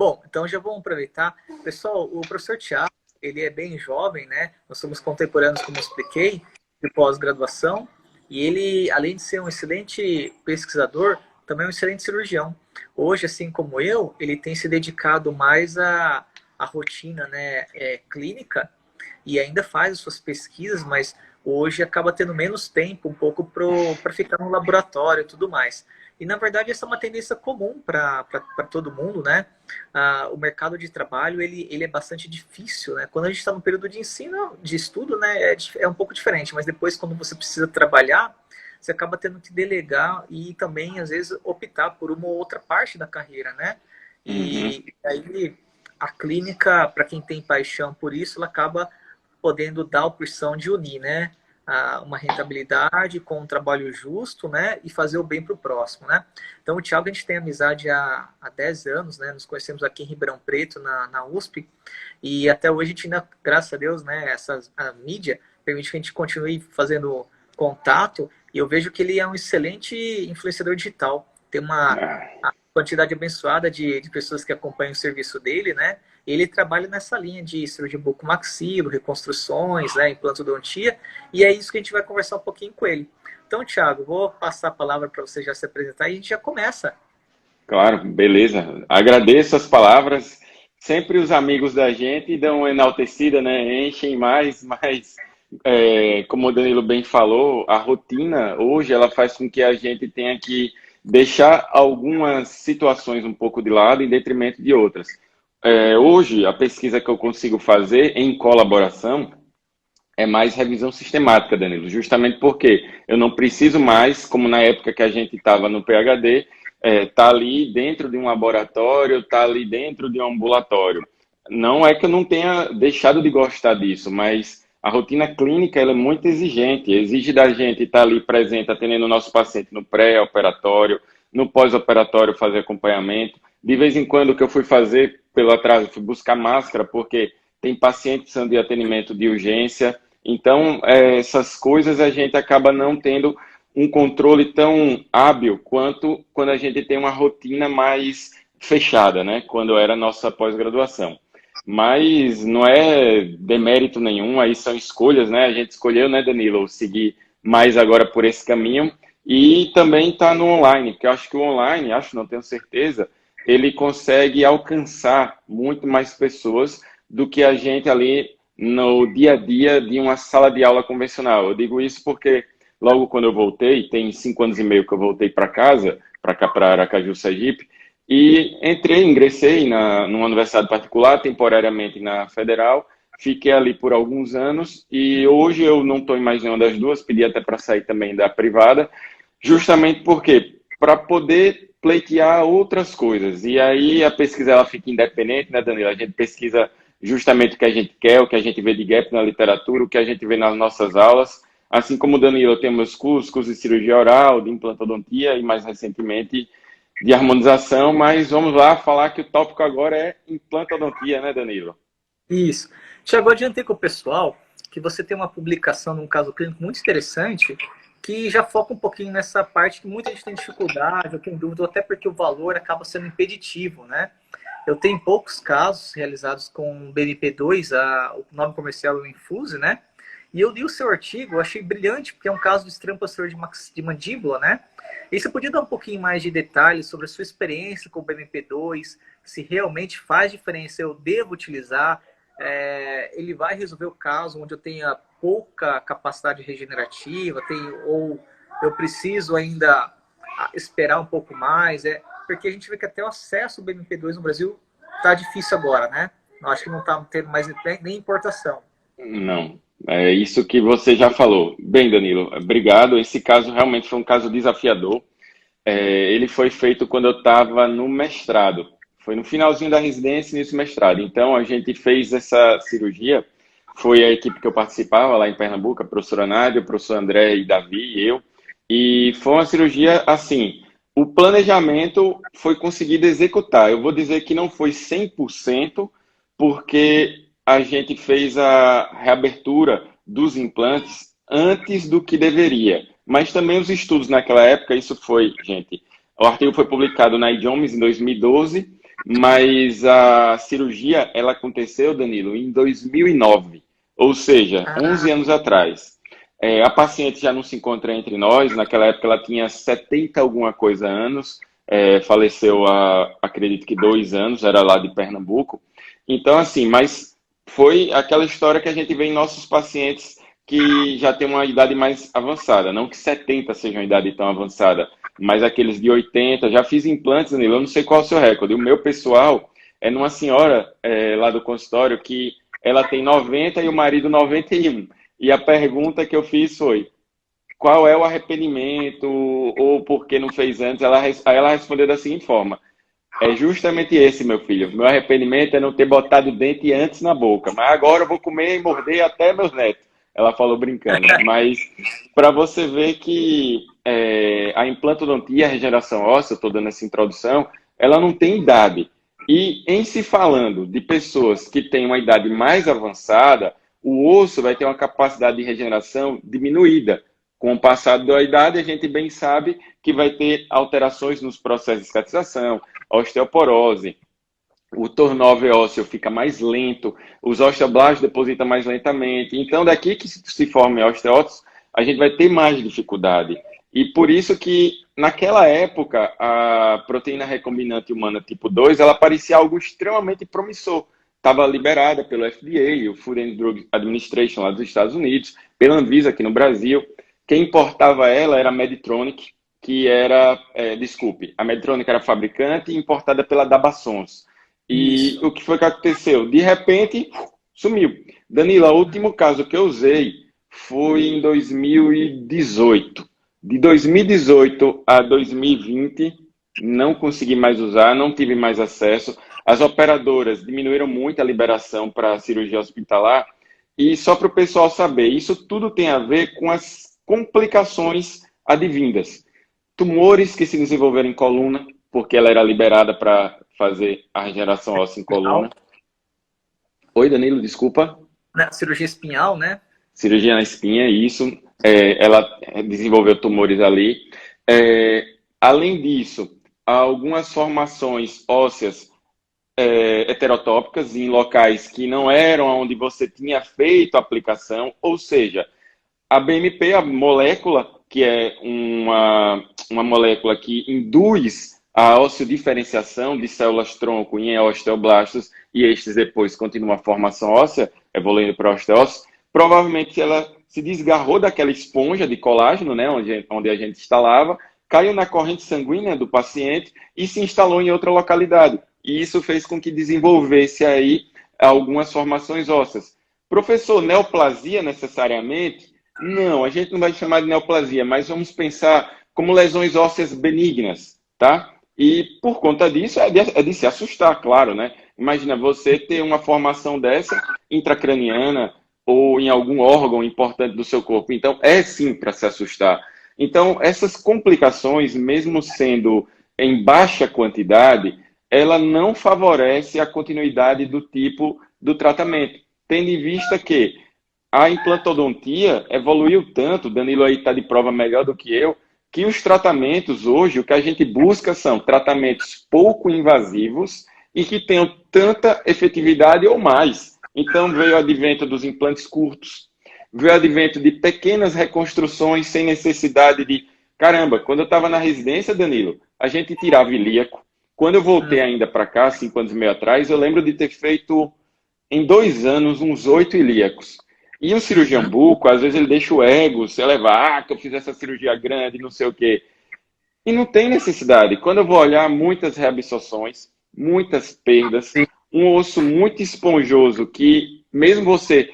Bom, então já vamos aproveitar. Pessoal, o professor Tiago, ele é bem jovem, né? Nós somos contemporâneos, como eu expliquei, de pós-graduação. E ele, além de ser um excelente pesquisador, também é um excelente cirurgião. Hoje, assim como eu, ele tem se dedicado mais à rotina, né, clínica e ainda faz as suas pesquisas, mas hoje acaba tendo menos tempo um pouco para ficar no laboratório e tudo mais. E, na verdade, essa é uma tendência comum para todo mundo, né? O mercado de trabalho, ele é bastante difícil, né? Quando a gente está no período de ensino, de estudo, né, é um pouco diferente, mas depois, quando você precisa trabalhar, você acaba tendo que delegar e também, às vezes, optar por uma ou outra parte da carreira, né? Uhum. E aí, a clínica, para quem tem paixão por isso, ela acaba podendo dar a opção de unir, né? Uma rentabilidade com um trabalho justo, né? E fazer o bem para o próximo, né? Então, o Thiago, a gente tem amizade há 10 anos, né? Nos conhecemos aqui em Ribeirão Preto, na USP, e até hoje a gente ainda, graças a Deus, né? A mídia permite que a gente continue fazendo contato, e eu vejo que ele é um excelente influenciador digital. Tem uma Ah, quantidade abençoada de pessoas que acompanham o serviço dele, né? Ele trabalha nessa linha de cirurgia bucomaxilo, reconstruções, né, implantodontia, e é isso que a gente vai conversar um pouquinho com ele. Então, Thiago, vou passar a palavra para você já se apresentar e a gente já começa. claro, beleza. Agradeço as palavras. Sempre os amigos da gente dão uma enaltecida, né? Enchem mais, mas como o Danilo bem falou, a rotina hoje ela faz com que a gente tenha que deixar algumas situações um pouco de lado em detrimento de outras. Hoje, a pesquisa que eu consigo fazer em colaboração é mais revisão sistemática, Danilo, justamente porque eu não preciso mais, como na época que a gente estava no PhD, tá ali dentro de um laboratório, tá ali dentro de um ambulatório. Não é que eu não tenha deixado de gostar disso, mas a rotina clínica ela é muito exigente, exige da gente estar ali presente, atendendo o nosso paciente no pré-operatório, no pós-operatório, fazer acompanhamento. De vez em quando, o que eu fui fazer pelo atraso, fui buscar máscara, porque tem pacientes precisando de atendimento de urgência. Então, essas coisas a gente acaba não tendo um controle tão hábil quanto quando a gente tem uma rotina mais fechada, né? Quando era a nossa pós-graduação. Mas não é demérito nenhum, aí são escolhas, né? A gente escolheu, né, Danilo, seguir mais agora por esse caminho e também está no online, porque eu acho que o online, acho, não tenho certeza, ele consegue alcançar muito mais pessoas do que a gente ali no dia a dia de uma sala de aula convencional. Eu digo isso porque logo quando eu voltei, tem 5 anos e meio que eu voltei para casa, para cá, para Aracaju, Sergipe, e ingressei numa universidade particular, temporariamente na Federal, fiquei ali por alguns anos e hoje eu não estou em mais nenhuma das duas, pedi até para sair também da privada, justamente porque para poder pleitear outras coisas. E aí a pesquisa ela fica independente, né, Danilo? A gente pesquisa justamente o que a gente quer, o que a gente vê de gap na literatura, o que a gente vê nas nossas aulas. Assim como o Danilo, eu tenho meus cursos de cirurgia oral, de implantodontia e mais recentemente de harmonização, mas vamos lá falar que o tópico agora é implantodontia, né, Danilo? Isso. Tiago, eu adiantei com o pessoal que você tem uma publicação num caso clínico muito interessante que já foca um pouquinho nessa parte que muita gente tem dificuldade, ou tem dúvida, ou até porque o valor acaba sendo impeditivo, né? Eu tenho poucos casos realizados com BMP2, o nome comercial é o Infuse, né? E eu li o seu artigo, eu achei brilhante, porque é um caso de extremo posterior de mandíbula, né? E você podia dar um pouquinho mais de detalhes sobre a sua experiência com o BMP2, se realmente faz diferença, eu devo utilizar, ele vai resolver o caso onde eu tenha pouca capacidade regenerativa, ou eu preciso ainda esperar um pouco mais, porque a gente vê que até o acesso ao BMP2 no Brasil está difícil agora, né? Eu acho que não está tendo mais nem importação. Não, é isso que você já falou. Bem, Danilo, obrigado. Esse caso realmente foi um caso desafiador. Ele foi feito quando eu estava no mestrado. Foi no finalzinho da residência e nesse mestrado. Então, a gente fez essa cirurgia. Foi a equipe que eu participava lá em Pernambuco, a professora Nádia, o professor André e Davi e eu. E foi uma cirurgia assim. O planejamento foi conseguido executar. Eu vou dizer que não foi 100%, porque a gente fez a reabertura dos implantes antes do que deveria. Mas também os estudos naquela época, isso foi, gente, o artigo foi publicado na IDOMES em 2012 mas a cirurgia, ela aconteceu, Danilo, em 2009, ou seja, Ah, 11 anos atrás. A paciente já não se encontra entre nós, naquela época ela tinha 70 alguma coisa anos, faleceu há, acredito que 2 anos, era lá de Pernambuco. Então, assim, mas foi aquela história que a gente vê em nossos pacientes que já tem uma idade mais avançada, não que 70 seja uma idade tão avançada, mas aqueles de 80, já fiz implantes, Danilo, eu não sei qual é o seu recorde. O meu pessoal é numa senhora lá do consultório que ela tem 90 e o marido 91. E a pergunta que eu fiz foi: qual é o arrependimento ou por que não fez antes? Aí ela respondeu da seguinte forma: é justamente esse, meu filho. Meu arrependimento é não ter botado o dente antes na boca. Mas agora eu vou comer e morder até meus netos. Ela falou brincando. Mas para você ver que a implantodontia, a regeneração óssea, eu estou dando essa introdução, ela não tem idade. E em se falando de pessoas que têm uma idade mais avançada, o osso vai ter uma capacidade de regeneração diminuída. Com o passar da idade, a gente bem sabe que vai ter alterações nos processos de cicatrização, osteoporose, o turnover ósseo fica mais lento, os osteoblastos depositam mais lentamente. Então, daqui que se formem osteócitos, a gente vai ter mais dificuldade. E por isso que, naquela época, a proteína recombinante humana tipo 2, ela parecia algo extremamente promissor. Estava liberada pelo FDA, o Food and Drug Administration lá dos Estados Unidos, pela Anvisa aqui no Brasil. Quem importava ela era a Medtronic, que era, desculpe, a Medtronic era fabricante e importada pela Dabassons. E isso. o que foi que aconteceu? De repente, sumiu. Danilo, o último caso que eu usei foi em 2018. De 2018 a 2020, não consegui mais usar, não tive mais acesso. As operadoras diminuíram muito a liberação para cirurgia hospitalar. E só para o pessoal saber, isso tudo tem a ver com as complicações advindas. Tumores que se desenvolveram em coluna, porque ela era liberada para fazer a regeneração óssea em coluna. Espinhal, Oi, Danilo, desculpa. né? Cirurgia espinhal, né? Cirurgia na espinha, isso. Ela desenvolveu tumores ali. Além disso, algumas formações ósseas heterotópicas em locais que não eram onde você tinha feito a aplicação, ou seja, a BMP, a molécula, que é uma molécula que induz a osseo-diferenciação de células-tronco em osteoblastos, e estes depois continuam a formação óssea, evoluindo para osteócitos, provavelmente ela se desgarrou daquela esponja de colágeno, né, onde a gente instalava, caiu na corrente sanguínea do paciente e se instalou em outra localidade. E isso fez com que desenvolvesse aí algumas formações ósseas. Professor, neoplasia necessariamente? Não, a gente não vai chamar de neoplasia, mas vamos pensar como lesões ósseas benignas, tá? E por conta disso é de se assustar, claro, né? Imagina você ter uma formação dessa intracraniana ou em algum órgão importante do seu corpo. Então, é sim para se assustar. Então, essas complicações, mesmo sendo em baixa quantidade, ela não favorece a continuidade do tipo do tratamento, tendo em vista que a implantodontia evoluiu tanto, Danilo aí está de prova melhor do que eu, que os tratamentos hoje, o que a gente busca são tratamentos pouco invasivos e que tenham tanta efetividade ou mais. Então veio o advento dos implantes curtos, veio o advento de pequenas reconstruções sem necessidade de... Caramba, quando eu estava na residência, Danilo, a gente tirava ilíaco. Quando eu voltei ainda para cá, 5 anos e meio atrás, eu lembro de ter feito em 2 anos uns 8 ilíacos. E o cirurgião Uhum. buco, às vezes ele deixa o ego se elevar, que eu fiz essa cirurgia grande, não sei o quê. E não tem necessidade. Quando eu vou olhar, muitas reabsorções, muitas perdas, Sim, um osso muito esponjoso que, mesmo você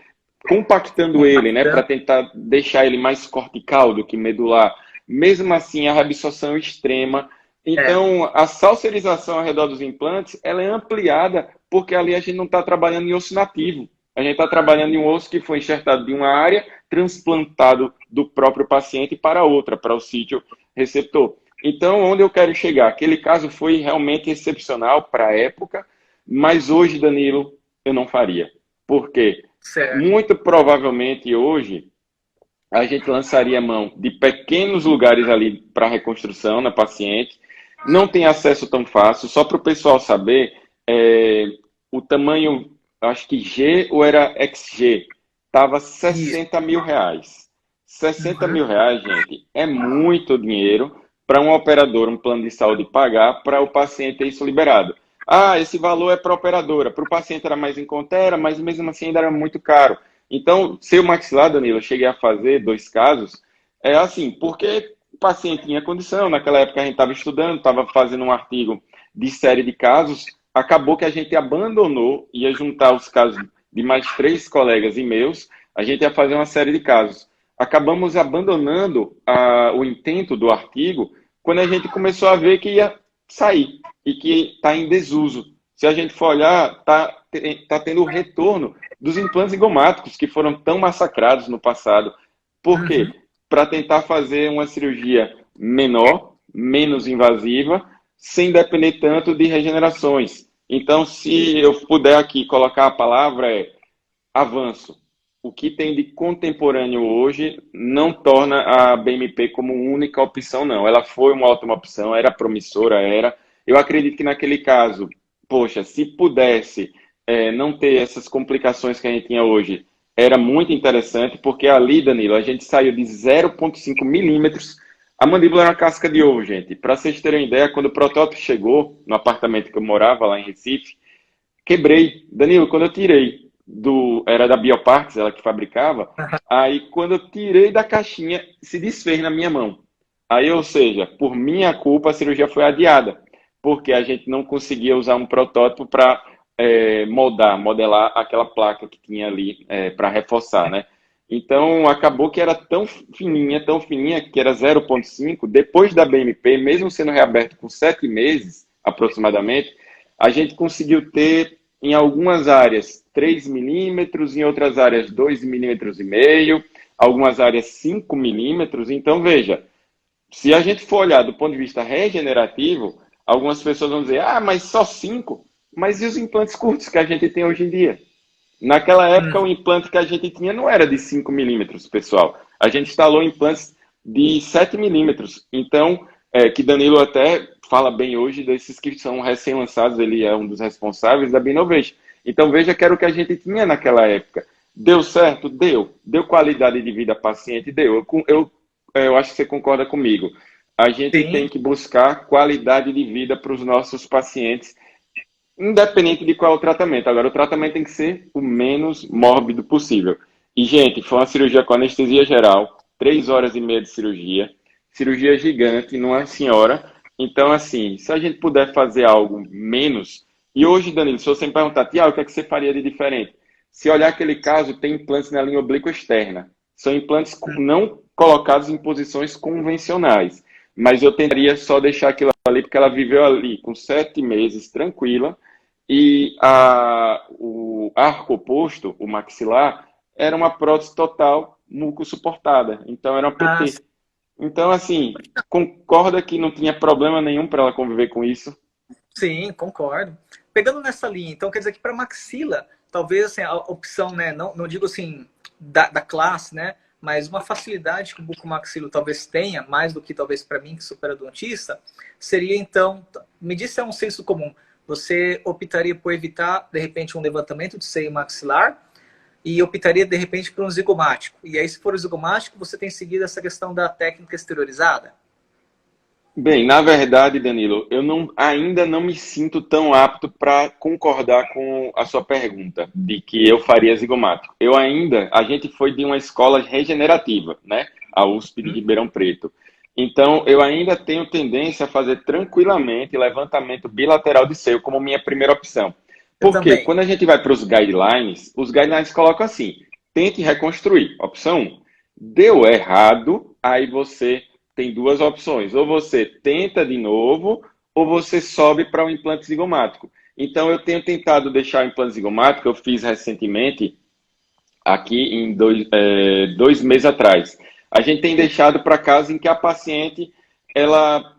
compactando ele, né, para compactando. tentar deixar ele mais cortical do que medular, mesmo assim a reabsorção é extrema. É, Então, a salserização ao redor dos implantes, ela é ampliada porque ali a gente não está trabalhando em osso nativo. A gente está trabalhando em um osso que foi enxertado de uma área, transplantado do próprio paciente para outra, para o sítio receptor. Então, onde eu quero chegar? Aquele caso foi realmente excepcional para a época, mas hoje, Danilo, eu não faria. Por quê? certo. Muito provavelmente hoje a gente lançaria mão de pequenos lugares ali para reconstrução na paciente, não tem acesso tão fácil. Só para o pessoal saber, o tamanho, acho que G ou era XG, estava Isso. 60 mil reais. 60 Uhum. mil reais, gente, é muito dinheiro para um operador, um plano de saúde pagar para o paciente ter isso liberado. Ah, esse valor é para a operadora. Para o paciente era mais em conta, era, mas mesmo assim ainda era muito caro. Então, seu maxilar, Danilo, eu cheguei a fazer 2 casos, assim, porque o paciente tinha condição, naquela época a gente estava estudando, estava fazendo um artigo de série de casos, acabou que a gente abandonou, ia juntar os casos de mais 3 colegas e meus, a gente ia fazer uma série de casos. Acabamos abandonando o intento do artigo quando a gente começou a ver que ia sair e que está em desuso. Se a gente for olhar, tá tendo o retorno dos implantes zigomáticos que foram tão massacrados no passado. Por quê? Uhum. Para tentar fazer uma cirurgia menor, menos invasiva, sem depender tanto de regenerações. Então, se eu puder aqui colocar a palavra avanço. O que tem de contemporâneo hoje não torna a BMP como única opção, não. Ela foi uma ótima opção, era promissora, era. Eu acredito que naquele caso, poxa, se pudesse não ter essas complicações que a gente tinha hoje, era muito interessante, porque ali, Danilo, a gente saiu de 0,5 milímetros. A mandíbula era uma casca de ovo, gente. Para vocês terem uma ideia, quando o protótipo chegou no apartamento que eu morava lá em Recife, quebrei. Danilo, quando eu tirei era da Bioparts, ela que fabricava, aí quando eu tirei da caixinha, se desfez na minha mão. Aí, ou seja, por minha culpa, a cirurgia foi adiada, porque a gente não conseguia usar um protótipo para modelar aquela placa que tinha ali para reforçar, né? Então, acabou que era tão fininha, que era 0,5. Depois da BMP, mesmo sendo reaberto com 7 meses, aproximadamente, a gente conseguiu ter, em algumas áreas, 3 milímetros, em outras áreas, 2,5 milímetros, algumas áreas, 5 milímetros. Então, veja, se a gente for olhar do ponto de vista regenerativo, algumas pessoas vão dizer, mas só 5? Mas e os implantes curtos que a gente tem hoje em dia? Naquela época, o Uhum. implante que a gente tinha não era de 5 milímetros, pessoal. A gente instalou implantes de 7 milímetros. Então, que Danilo até fala bem hoje desses que são recém-lançados, ele é um dos responsáveis da Binovation. Então, veja que era o que a gente tinha naquela época. Deu certo? Deu. Deu qualidade de vida ao paciente? Deu. Eu acho que você concorda comigo. A gente tem Sim. que buscar qualidade de vida para os nossos pacientes, independente de qual é o tratamento. Agora, o tratamento tem que ser o menos mórbido possível. E, gente, foi uma cirurgia com anestesia geral, 3 horas e meia de cirurgia, cirurgia gigante numa senhora. Então, assim, se a gente puder fazer algo menos. E hoje, Danilo, se você me perguntar, Tiago, o que é que você faria de diferente? Se olhar aquele caso, tem implantes na linha oblíqua externa. São implantes não colocados em posições convencionais. Mas eu tentaria só deixar aquilo ali, porque ela viveu ali com 7 meses tranquila, e o arco oposto, o maxilar, era uma prótese total muco-suportada. Então, era uma Ah, PT. Então, assim, concorda que não tinha problema nenhum para ela conviver com isso? sim, concordo. Pegando nessa linha, então quer dizer que para maxila, talvez assim, a opção, né, não digo assim da classe, né, mas uma facilidade que o bucomaxilo talvez tenha, mais do que talvez para mim, que sou periodontista, seria então, me disse é um senso comum, você optaria por evitar, de repente, um levantamento de seio maxilar e optaria, de repente, por um zigomático. E aí, se for o zigomático, você tem seguido essa questão da técnica exteriorizada? Bem, na verdade, Danilo, ainda não me sinto tão apto para concordar com a sua pergunta de que eu faria zigomático. A gente foi de uma escola regenerativa, né? A USP de Ribeirão Preto. Então, eu ainda tenho tendência a fazer tranquilamente levantamento bilateral de seio como minha primeira opção. Eu Porque também. quando a gente vai para os guidelines colocam assim: tente reconstruir. Opção 1. Deu errado, aí você tem 2 opções. Ou você tenta de novo, ou você sobe para o implante zigomático. Então, eu tenho tentado deixar o implante zigomático, eu fiz recentemente, aqui em 2 meses atrás. A gente tem deixado para casos em que a paciente, ela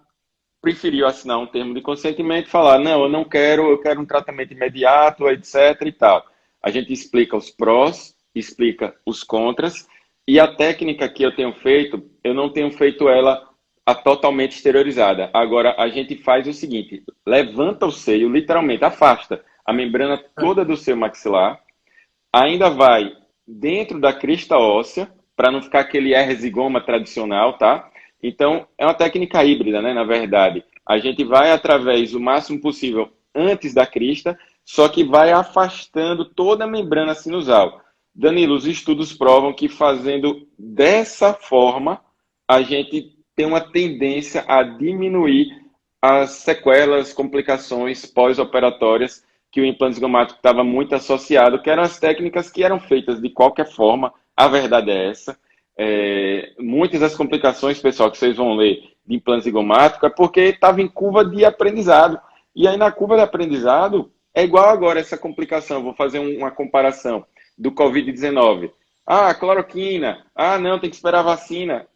preferiu assinar um termo de consentimento e falar, não, eu não quero, eu quero um tratamento imediato, etc e tal. A gente explica os prós, explica os contras, e a técnica que eu tenho feito, eu não tenho feito ela totalmente exteriorizada. Agora, a gente faz o seguinte, levanta o seio, literalmente, afasta a membrana toda do seio maxilar, ainda vai dentro da crista óssea, para não ficar aquele R-zigoma tradicional, tá? Então, é uma técnica híbrida, né, na verdade. A gente vai através o máximo possível antes da crista, só que vai afastando toda a membrana sinusal. Danilo, os estudos provam que fazendo dessa forma, a gente tem uma tendência a diminuir as sequelas, complicações pós-operatórias que o implante zigomático estava muito associado, que eram as técnicas que eram feitas de qualquer forma, a verdade é essa. Muitas das complicações, pessoal, que vocês vão ler de implante zigomático é porque estava em curva de aprendizado. E aí na curva de aprendizado é igual agora essa complicação. Vou fazer uma comparação do Covid-19. Ah, cloroquina. Ah, não, tem que esperar a vacina.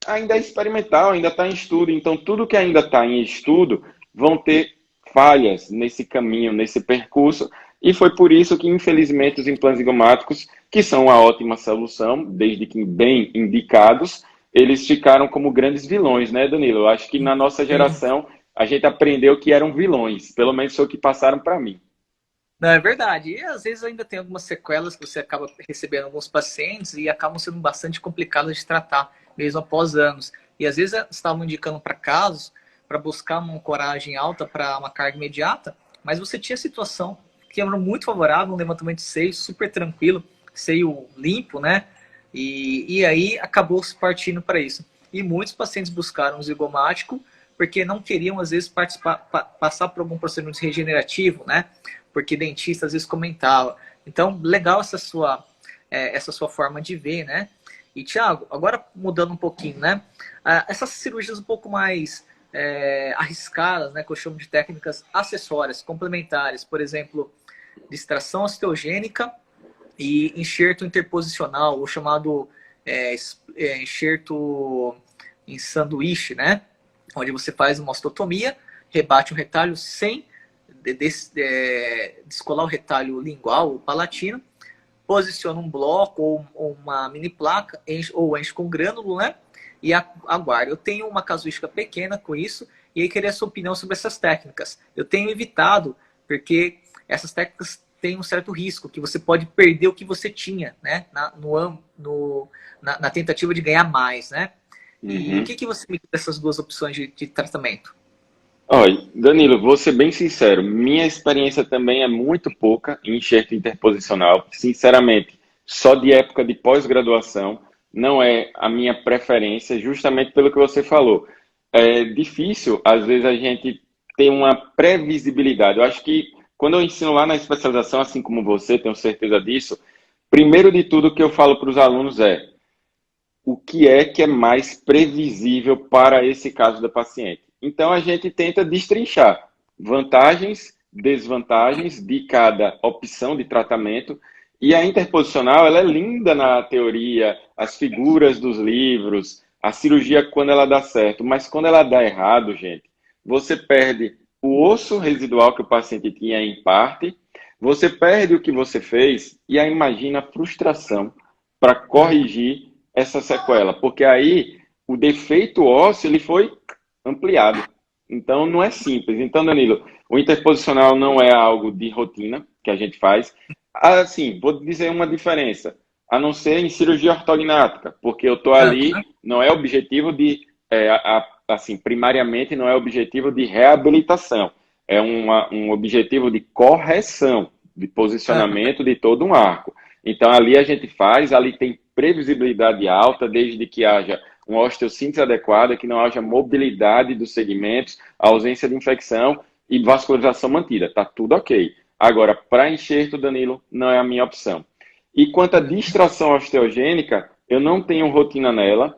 Ainda é experimental, ainda está em estudo. Então, tudo que ainda está em estudo vão ter falhas nesse caminho, nesse percurso. E foi por isso que, infelizmente, os implantes zigomáticos, que são uma ótima solução, desde que bem indicados, eles ficaram como grandes vilões, né, Danilo? Eu acho que na nossa geração a gente aprendeu que eram vilões, pelo menos foi o que passaram para mim. Não, é verdade. E às vezes ainda tem algumas sequelas que você acaba recebendo alguns pacientes e acabam sendo bastante complicadas de tratar, mesmo após anos. E às vezes estavam indicando para casos, para buscar uma ancoragem alta para uma carga imediata, mas você tinha situação que era muito favorável, um levantamento de seio super tranquilo, seio limpo, né? E aí acabou se partindo para isso. E muitos pacientes buscaram o zigomático porque não queriam, às vezes, passar por algum procedimento regenerativo, né? Porque dentista, às vezes, comentava. Então, legal essa sua forma de ver, né? E, Thiago, agora mudando um pouquinho, né? Essas cirurgias um pouco mais arriscadas, né? Que eu chamo de técnicas acessórias, complementares. Por exemplo, distração osteogênica e enxerto interposicional, ou chamado enxerto em sanduíche, né? Onde você faz uma osteotomia, rebate o retalho sem descolar o retalho lingual ou palatino, posiciona um bloco ou uma mini placa, enche com grânulo, né? E aguarda. Eu tenho uma casuística pequena com isso, e aí queria a sua opinião sobre essas técnicas. Eu tenho evitado, porque essas técnicas têm um certo risco, que você pode perder o que você tinha, né? Na tentativa de ganhar mais, né? E o que você me diz dessas duas opções de tratamento? Olha, Danilo, vou ser bem sincero, minha experiência também é muito pouca em enxerto interposicional. Sinceramente, só de época de pós-graduação, não é a minha preferência, justamente pelo que você falou. É difícil, às vezes, a gente ter uma previsibilidade. Eu acho que quando eu ensino lá na especialização, assim como você, tenho certeza disso, primeiro de tudo o que eu falo para os alunos é o que é mais previsível para esse caso da paciente. Então, a gente tenta destrinchar vantagens, desvantagens de cada opção de tratamento. E a interposicional, ela é linda na teoria, as figuras dos livros, a cirurgia quando ela dá certo. Mas quando ela dá errado, gente, você perde o osso residual que o paciente tinha em parte, você perde o que você fez e aí imagina a frustração para corrigir essa sequela. Porque aí o defeito ósseo ele foi ampliado. Então, não é simples. Então, Danilo, o interposicional não é algo de rotina que a gente faz. Assim, vou dizer uma diferença. A não ser em cirurgia ortognática, porque eu estou ali, não é objetivo de, assim, primariamente não é objetivo de reabilitação. É um objetivo de correção, de posicionamento de todo um arco. Então, ali a gente faz, ali tem previsibilidade alta, desde que haja uma osteossíntese adequada, que não haja mobilidade dos segmentos, ausência de infecção e vascularização mantida. Está tudo ok. Agora, para enxerto, Danilo, não é a minha opção. E quanto à distração osteogênica, eu não tenho rotina nela,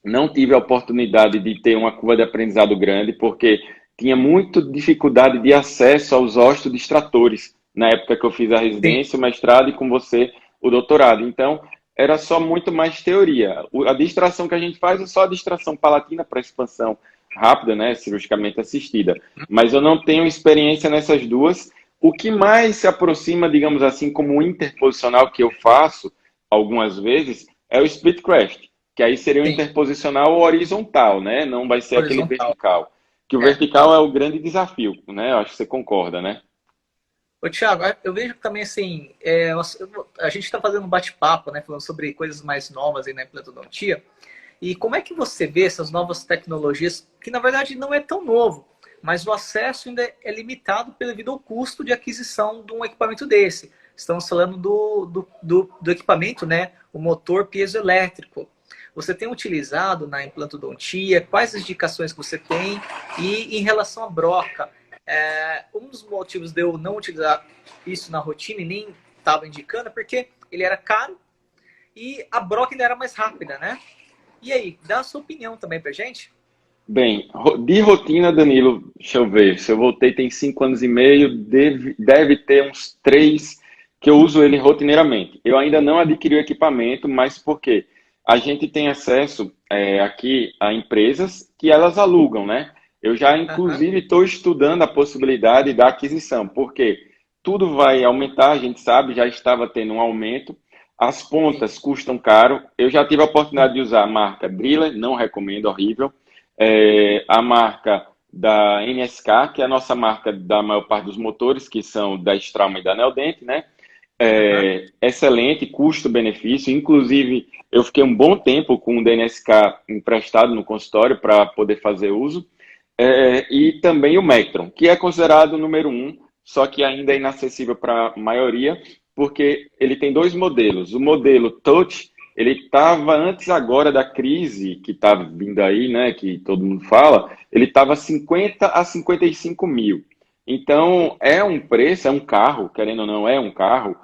não tive a oportunidade de ter uma curva de aprendizado grande, porque tinha muita dificuldade de acesso aos osteodistratores na época que eu fiz a residência, o mestrado e com você o doutorado. Então, era só muito mais teoria. A distração que a gente faz é só a distração palatina para expansão rápida, né, cirurgicamente assistida. Mas eu não tenho experiência nessas duas. O que mais se aproxima, digamos assim, como interposicional que eu faço algumas vezes, é o split crest, que aí seria o Sim, interposicional horizontal, né? Não vai ser aquele horizontal. vertical. Que o É. vertical é o grande desafio, né? Eu acho que você concorda, né? Ô, Thiago, eu vejo que também, assim, a gente está fazendo um bate-papo, né, falando sobre coisas mais novas aí na implantodontia. E como é que você vê essas novas tecnologias, que na verdade não é tão novo, mas o acesso ainda é limitado devido ao custo de aquisição de um equipamento desse. Estamos falando do equipamento, né, o motor piezoelétrico. Você tem utilizado na implantodontia? Quais as indicações que você tem? E em relação à broca, um dos motivos de eu não utilizar isso na rotina e nem estava indicando é porque ele era caro e a broca ainda era mais rápida, né? E aí, dá a sua opinião também pra gente? Bem, de rotina, Danilo, deixa eu ver. Se eu voltei tem 5 anos e meio, deve ter uns 3 que eu uso ele rotineiramente. Eu ainda não adquiri o equipamento, mas por quê? A gente tem acesso aqui a empresas que elas alugam, né? Eu já, Aham. inclusive, estou estudando a possibilidade da aquisição, porque tudo vai aumentar, a gente sabe, já estava tendo um aumento. As Sim, pontas custam caro. Eu já tive a oportunidade sim. de usar a marca Driller, não recomendo, horrível. A marca da NSK, que é a nossa marca da maior parte dos motores, que são da Straumann e da Neodent, né? Aham. Excelente custo-benefício. Inclusive, eu fiquei um bom tempo com o DNSK emprestado no consultório para poder fazer uso. E também o Mectron, que é considerado o número um, só que ainda é inacessível para a maioria, porque ele tem dois modelos. O modelo Touch, ele estava antes agora da crise que está vindo aí, né, que todo mundo fala, ele estava 50 a 55 mil. Então, é um preço, é um carro, querendo ou não, é um carro,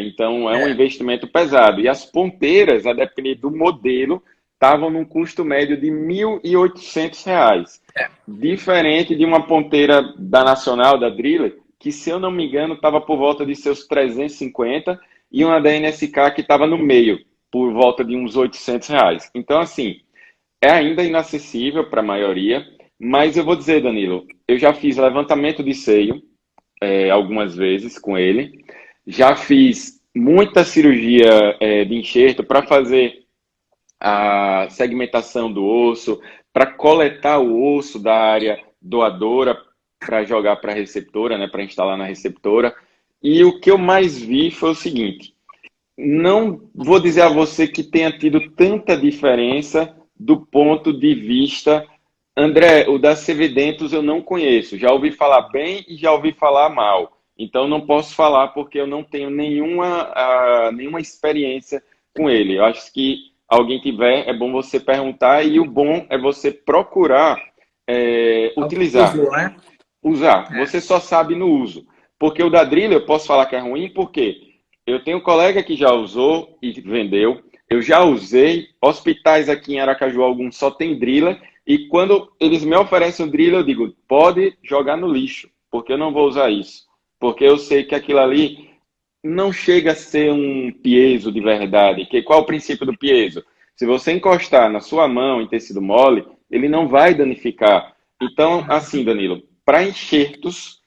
então é um É, investimento pesado. E as ponteiras, a depender do modelo, estavam num custo médio de R$ 1.800. é. Diferente de uma ponteira da Nacional, da Driller, que, se eu não me engano, estava por volta de seus 350, e uma da NSK que estava no meio, por volta de uns R$ 800. Então, assim, é ainda inacessível para a maioria, mas eu vou dizer, Danilo, eu já fiz levantamento de seio algumas vezes com ele, já fiz muita cirurgia de enxerto para fazer a segmentação do osso, para coletar o osso da área doadora para jogar para a receptora, né, para instalar na receptora. E o que eu mais vi foi o seguinte: não vou dizer a você que tenha tido tanta diferença do ponto de vista. André, o da Sevidentos eu não conheço. Já ouvi falar bem e já ouvi falar mal. Então não posso falar porque eu não tenho nenhuma experiência com ele. Eu acho que alguém tiver, é bom você perguntar e o bom é você procurar Alguém utilizar, usou, né? usar. É. Você só sabe no uso. Porque o da Driller eu posso falar que é ruim porque eu tenho um colega que já usou e vendeu. Eu já usei. Hospitais aqui em Aracaju, alguns só tem Driller. E quando eles me oferecem o Driller, eu digo, pode jogar no lixo, porque eu não vou usar isso. Porque eu sei que aquilo ali não chega a ser um piezo de verdade. Qual é o princípio do piezo? Se você encostar na sua mão em tecido mole, ele não vai danificar. Então, assim, Danilo, para enxertos,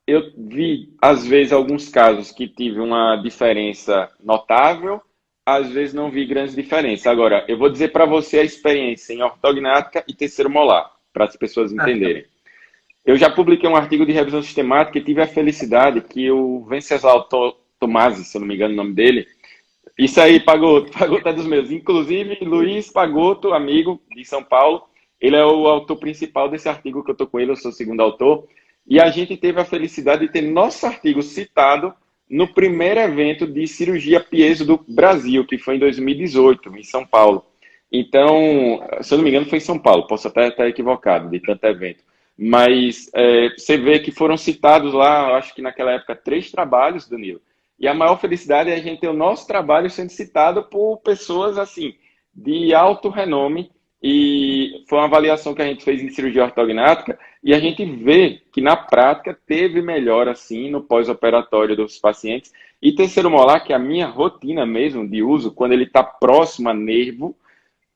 eu vi, às vezes, alguns casos que tive uma diferença notável, às vezes não vi grandes diferenças. Agora, eu vou dizer para você a experiência em ortognática e terceiro molar, para as pessoas Aham. entenderem. Eu já publiquei um artigo de revisão sistemática e tive a felicidade que o Venceslau Tomasi, se eu não me engano o nome dele, isso aí, Pagoto, Pagoto é dos meus. Inclusive, Luiz Pagoto, amigo de São Paulo, ele é o autor principal desse artigo que eu estou com ele, eu sou o segundo autor. E a gente teve a felicidade de ter nosso artigo citado no primeiro evento de cirurgia piezo do Brasil, que foi em 2018, em São Paulo. Então, se eu não me engano, foi em São Paulo, posso até estar equivocado de tanto evento. Mas você vê que foram citados lá, acho que naquela época, 3 trabalhos, Danilo. E a maior felicidade é a gente ter o nosso trabalho sendo citado por pessoas assim de alto renome. E foi uma avaliação que a gente fez em cirurgia ortognática e a gente vê que na prática teve melhora assim no pós-operatório dos pacientes. E terceiro molar, que é a minha rotina mesmo de uso, quando ele está próximo a nervo,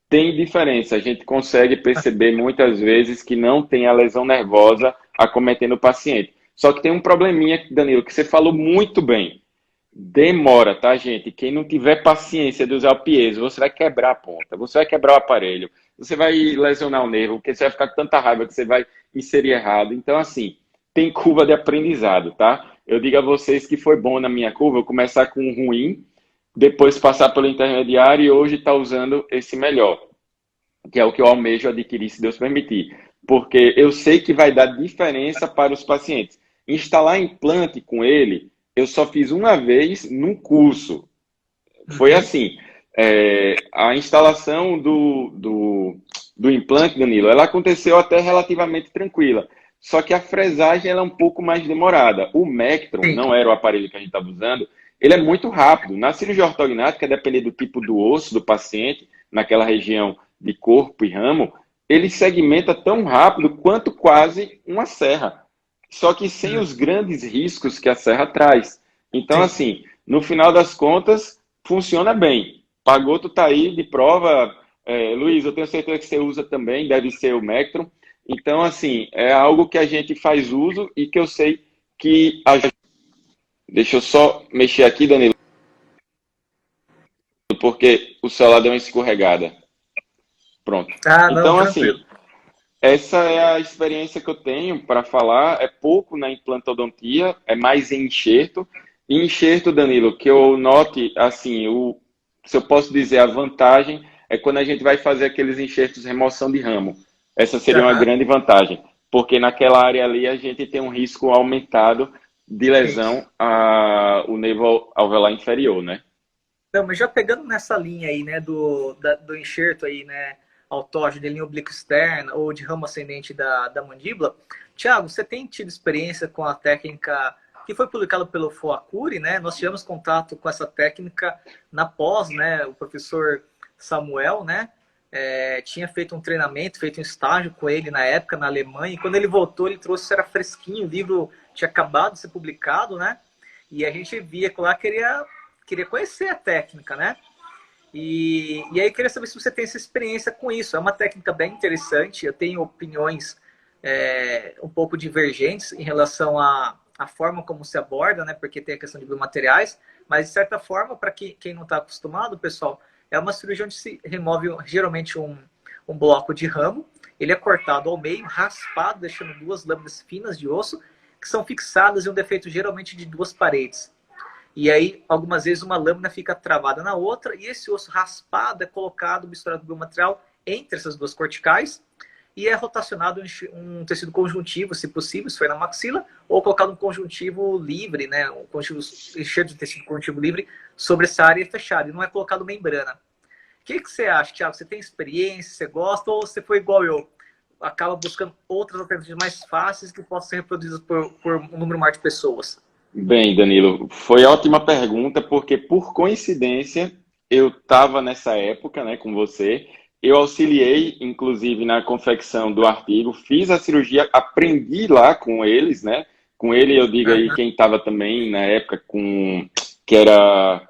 tem diferença. A gente consegue perceber muitas vezes que não tem a lesão nervosa acometendo o paciente. Só que tem um probleminha, Danilo, que você falou muito bem. Demora, tá, gente? Quem não tiver paciência de usar o piezo, você vai quebrar a ponta, você vai quebrar o aparelho, você vai lesionar o nervo, porque você vai ficar com tanta raiva que você vai inserir errado. Então, assim, tem curva de aprendizado, tá? Eu digo a vocês que foi bom na minha curva eu começar com um ruim, depois passar pelo intermediário e hoje tá usando esse melhor, que é o que eu almejo adquirir, se Deus permitir. Porque eu sei que vai dar diferença para os pacientes. Instalar implante com ele, eu só fiz uma vez num curso. Foi Uhum. assim, a instalação do implante, Danilo, ela aconteceu até relativamente tranquila. Só que a fresagem ela é um pouco mais demorada. O Mectron, Sim. não era o aparelho que a gente estava usando, ele é muito rápido. Na cirurgia ortognática, dependendo do tipo do osso do paciente, naquela região de corpo e ramo, ele segmenta tão rápido quanto quase uma serra. Só que sem Uhum. os grandes riscos que a serra traz. Então, Sim. assim, no final das contas, funciona bem. Pagoto tá aí de prova. Luiz, eu tenho certeza que você usa também, deve ser o Mectron. Então, assim, é algo que a gente faz uso e que eu sei que ajuda. Deixa eu só mexer aqui, Danilo, porque o celular deu uma escorregada. Pronto. Ah, não, Então, tranquilo. assim, essa é a experiência que eu tenho para falar. É pouco na implantodontia, é mais em enxerto. E enxerto, Danilo, que eu note, assim, se eu posso dizer, a vantagem é quando a gente vai fazer aqueles enxertos de remoção de ramo. Essa seria uma Aham. grande vantagem, porque naquela área ali a gente tem um risco aumentado de Sim. lesão o nervo alveolar inferior, né? Então, mas já pegando nessa linha aí, né, do enxerto aí, né, autógeno de linha oblíqua externa ou de ramo ascendente da mandíbula, Thiago, você tem tido experiência com a técnica que foi publicada pelo Foacuri, né? Nós tivemos contato com essa técnica na pós, né? O professor Samuel, né? Tinha feito um treinamento, feito um estágio com ele na época na Alemanha, e quando ele voltou, ele trouxe, era fresquinho, o livro tinha acabado de ser publicado, né? E a gente via que lá queria conhecer a técnica, né? E aí eu queria saber se você tem essa experiência com isso. É uma técnica bem interessante. Eu tenho opiniões um pouco divergentes em relação à forma como se aborda, né? Porque tem a questão de biomateriais, mas de certa forma, para quem não está acostumado, pessoal, é uma cirurgia onde se remove geralmente um bloco de ramo. Ele é cortado ao meio, raspado, deixando duas lâminas finas de osso que são fixadas em um defeito geralmente de duas paredes. E aí, algumas vezes, uma lâmina fica travada na outra, e esse osso raspado é colocado, misturado com biomaterial, entre essas duas corticais, e é rotacionado um tecido conjuntivo, se possível, se for na maxila, ou colocado um conjuntivo livre, né, um conjuntivo enxerto de tecido conjuntivo livre sobre essa área fechada, e não é colocado membrana. O que você acha, Thiago? Você tem experiência, você gosta, ou você foi igual eu? Acaba buscando outras alternativas mais fáceis que possam ser reproduzidas por um número maior de pessoas? Bem, Danilo, foi ótima pergunta, porque por coincidência eu estava nessa época, né, com você. Eu auxiliei, inclusive, na confecção do artigo, fiz a cirurgia, aprendi lá com eles, né? Com ele, eu digo aí Aham. quem estava também na época que era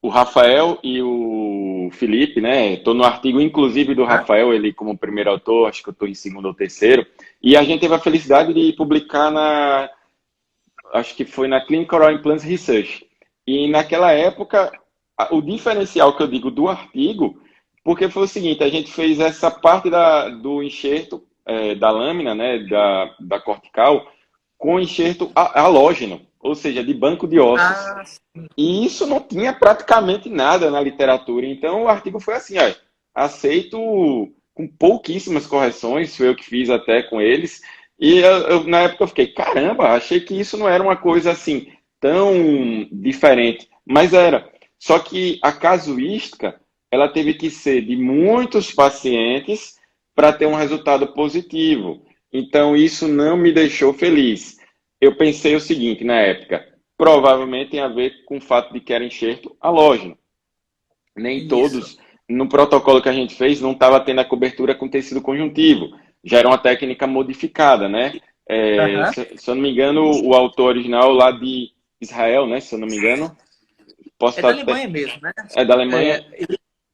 o Rafael e o Felipe, né? Estou no artigo, inclusive, do Rafael, ele como primeiro autor, acho que eu estou em segundo ou terceiro. E a gente teve a felicidade de publicar acho que foi na Clinical Oral Implants Research. E naquela época, o diferencial que eu digo do artigo, porque foi o seguinte, a gente fez essa parte do enxerto da lâmina, né, da cortical, com enxerto halógeno, ou seja, de banco de ossos. Ah, E isso não tinha praticamente nada na literatura. Então o artigo foi assim, ó, aceito com pouquíssimas correções, foi eu que fiz até com eles. E na época eu fiquei, caramba, achei que isso não era uma coisa assim tão diferente, mas era. Só que a casuística, ela teve que ser de muitos pacientes para ter um resultado positivo. Então isso não me deixou feliz. Eu pensei o seguinte na época, provavelmente tem a ver com o fato de que era enxerto halógeno. Nem isso. todos, no protocolo que a gente fez, não estava tendo a cobertura com tecido conjuntivo. Já era uma técnica modificada, né? Aham. Se eu não me engano, o autor original lá de Israel, né? Se eu não me engano, posso É da estar até... Alemanha mesmo, né? É da Alemanha, É,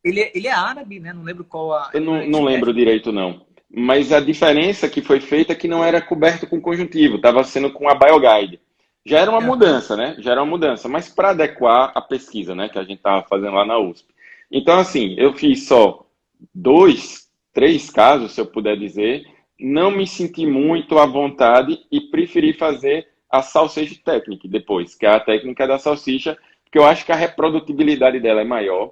ele é árabe, né? Não lembro qual a eu não origem lembro étnica. direito, não. Mas a diferença que foi feita é que não era coberto com conjuntivo, estava sendo com a BioGuide. Já era uma Aham. mudança, né? Já era uma mudança, mas para adequar a pesquisa, né, que a gente estava fazendo lá na USP. Então, assim, eu fiz só dois, três casos, se eu puder dizer, não me senti muito à vontade e preferi fazer a salsicha técnica depois, que é a técnica da salsicha, porque eu acho que a reprodutibilidade dela é maior.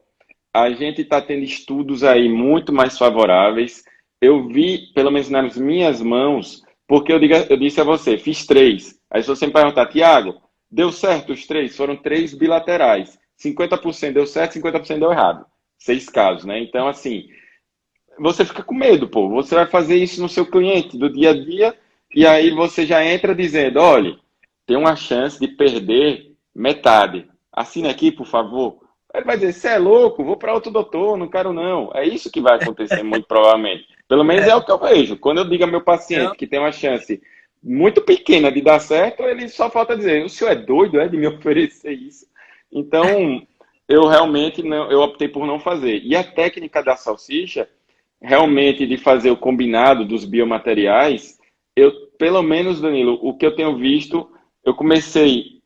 A gente está tendo estudos aí muito mais favoráveis. Eu vi, pelo menos nas minhas mãos, porque eu disse a você, fiz três. Aí se você me perguntar, Tiago, deu certo os três? Foram três bilaterais. 50% deu certo, 50% deu errado. Seis casos, né? Então, assim, você fica com medo, pô. Você vai fazer isso no seu cliente do dia a dia e aí você já entra dizendo, olha, tem uma chance de perder metade. Assina aqui, por favor. Ele vai dizer, você é louco, vou para outro doutor, não quero não. É isso que vai acontecer muito provavelmente. Pelo menos é É, o que eu vejo. Quando eu digo ao meu paciente não, que tem uma chance muito pequena de dar certo, ele só falta dizer, o senhor é doido, é, de me oferecer isso? Então, eu realmente não, eu optei por não fazer. E a técnica da salsicha, realmente de fazer o combinado dos biomateriais, eu, pelo menos, Danilo, o que eu tenho visto, eu comecei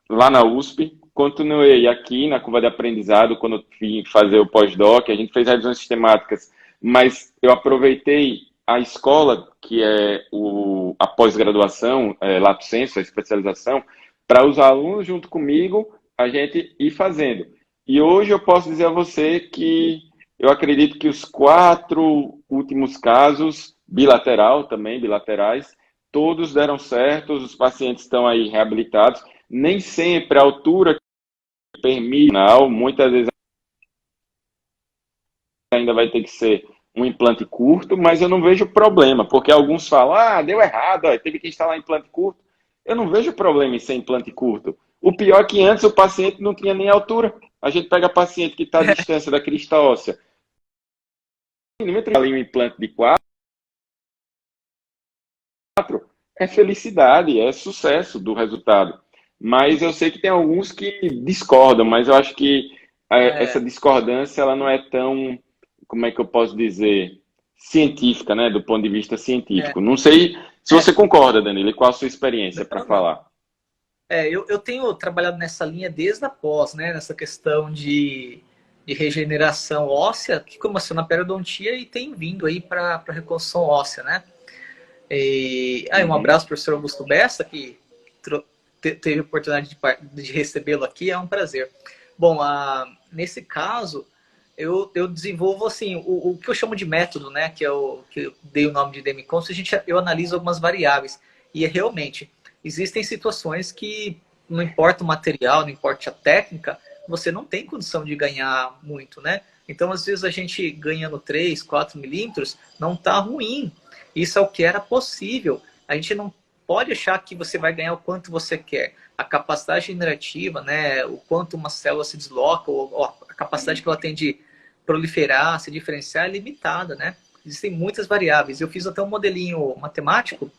lá na USP, continuei aqui na curva de aprendizado, quando eu vim fazer o pós-doc, a gente fez revisões sistemáticas, mas eu aproveitei a escola, que é a pós-graduação, Lato Sensu, a especialização, para os alunos junto comigo, a gente ir fazendo. E hoje eu posso dizer a você que eu acredito que os quatro últimos casos, bilateral também, bilaterais, todos deram certo, os pacientes estão aí reabilitados. Nem sempre a altura que permite, não, muitas vezes ainda vai ter que ser um implante curto, mas eu não vejo problema, porque alguns falam, ah, deu errado, ó, teve que instalar implante curto. Eu não vejo problema em ser implante curto. O pior é que antes o paciente não tinha nem altura. A gente pega paciente que está à distância da crista óssea, ali um implante de 4, é felicidade, é sucesso do resultado. Mas eu sei que tem alguns que discordam, mas eu acho que essa é, discordância ela não é tão, como é que eu posso dizer, científica, né, do ponto de vista é, científico. Não sei se é, você concorda, Danilo, e qual a sua experiência para não, não. falar. Eu tenho trabalhado nessa linha desde a pós, né? Nessa questão de regeneração óssea, que começou na periodontia e tem vindo aí para reconstrução óssea, né? E aí, um Uhum. abraço para o professor Augusto Bessa, que teve a oportunidade de recebê-lo aqui, é um prazer. Bom, nesse caso, eu desenvolvo assim, o que eu chamo de método, né? Que que eu dei o nome de Demicons, eu analiso algumas variáveis. E realmente, existem situações que não importa o material, não importa a técnica, você não tem condição de ganhar muito, né? Então, às vezes, a gente ganhando 3, 4 milímetros, não está ruim. Isso é o que era possível. A gente não pode achar que você vai ganhar o quanto você quer. A capacidade generativa, né, o quanto uma célula se desloca, ou a capacidade que ela tem de proliferar, se diferenciar é limitada, né? Existem muitas variáveis. Eu fiz até um modelinho matemático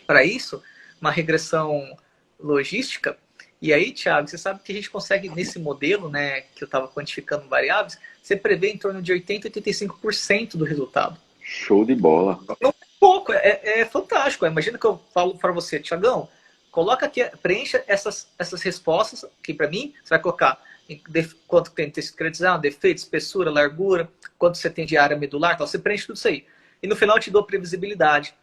para isso, uma regressão logística. E aí, Thiago, você sabe que a gente consegue, nesse modelo, né, que eu estava quantificando variáveis, você prevê em torno de 80% a 85% do resultado. Show de bola. Não é pouco, é fantástico. Imagina que eu falo para você, Tiagão, coloca aqui, preencha essas respostas aqui para mim. Você vai colocar quanto tem tecido queratizado, defeito, espessura, largura, quanto você tem de área medular, tal. Você preenche tudo isso aí. E no final eu te dou previsibilidade.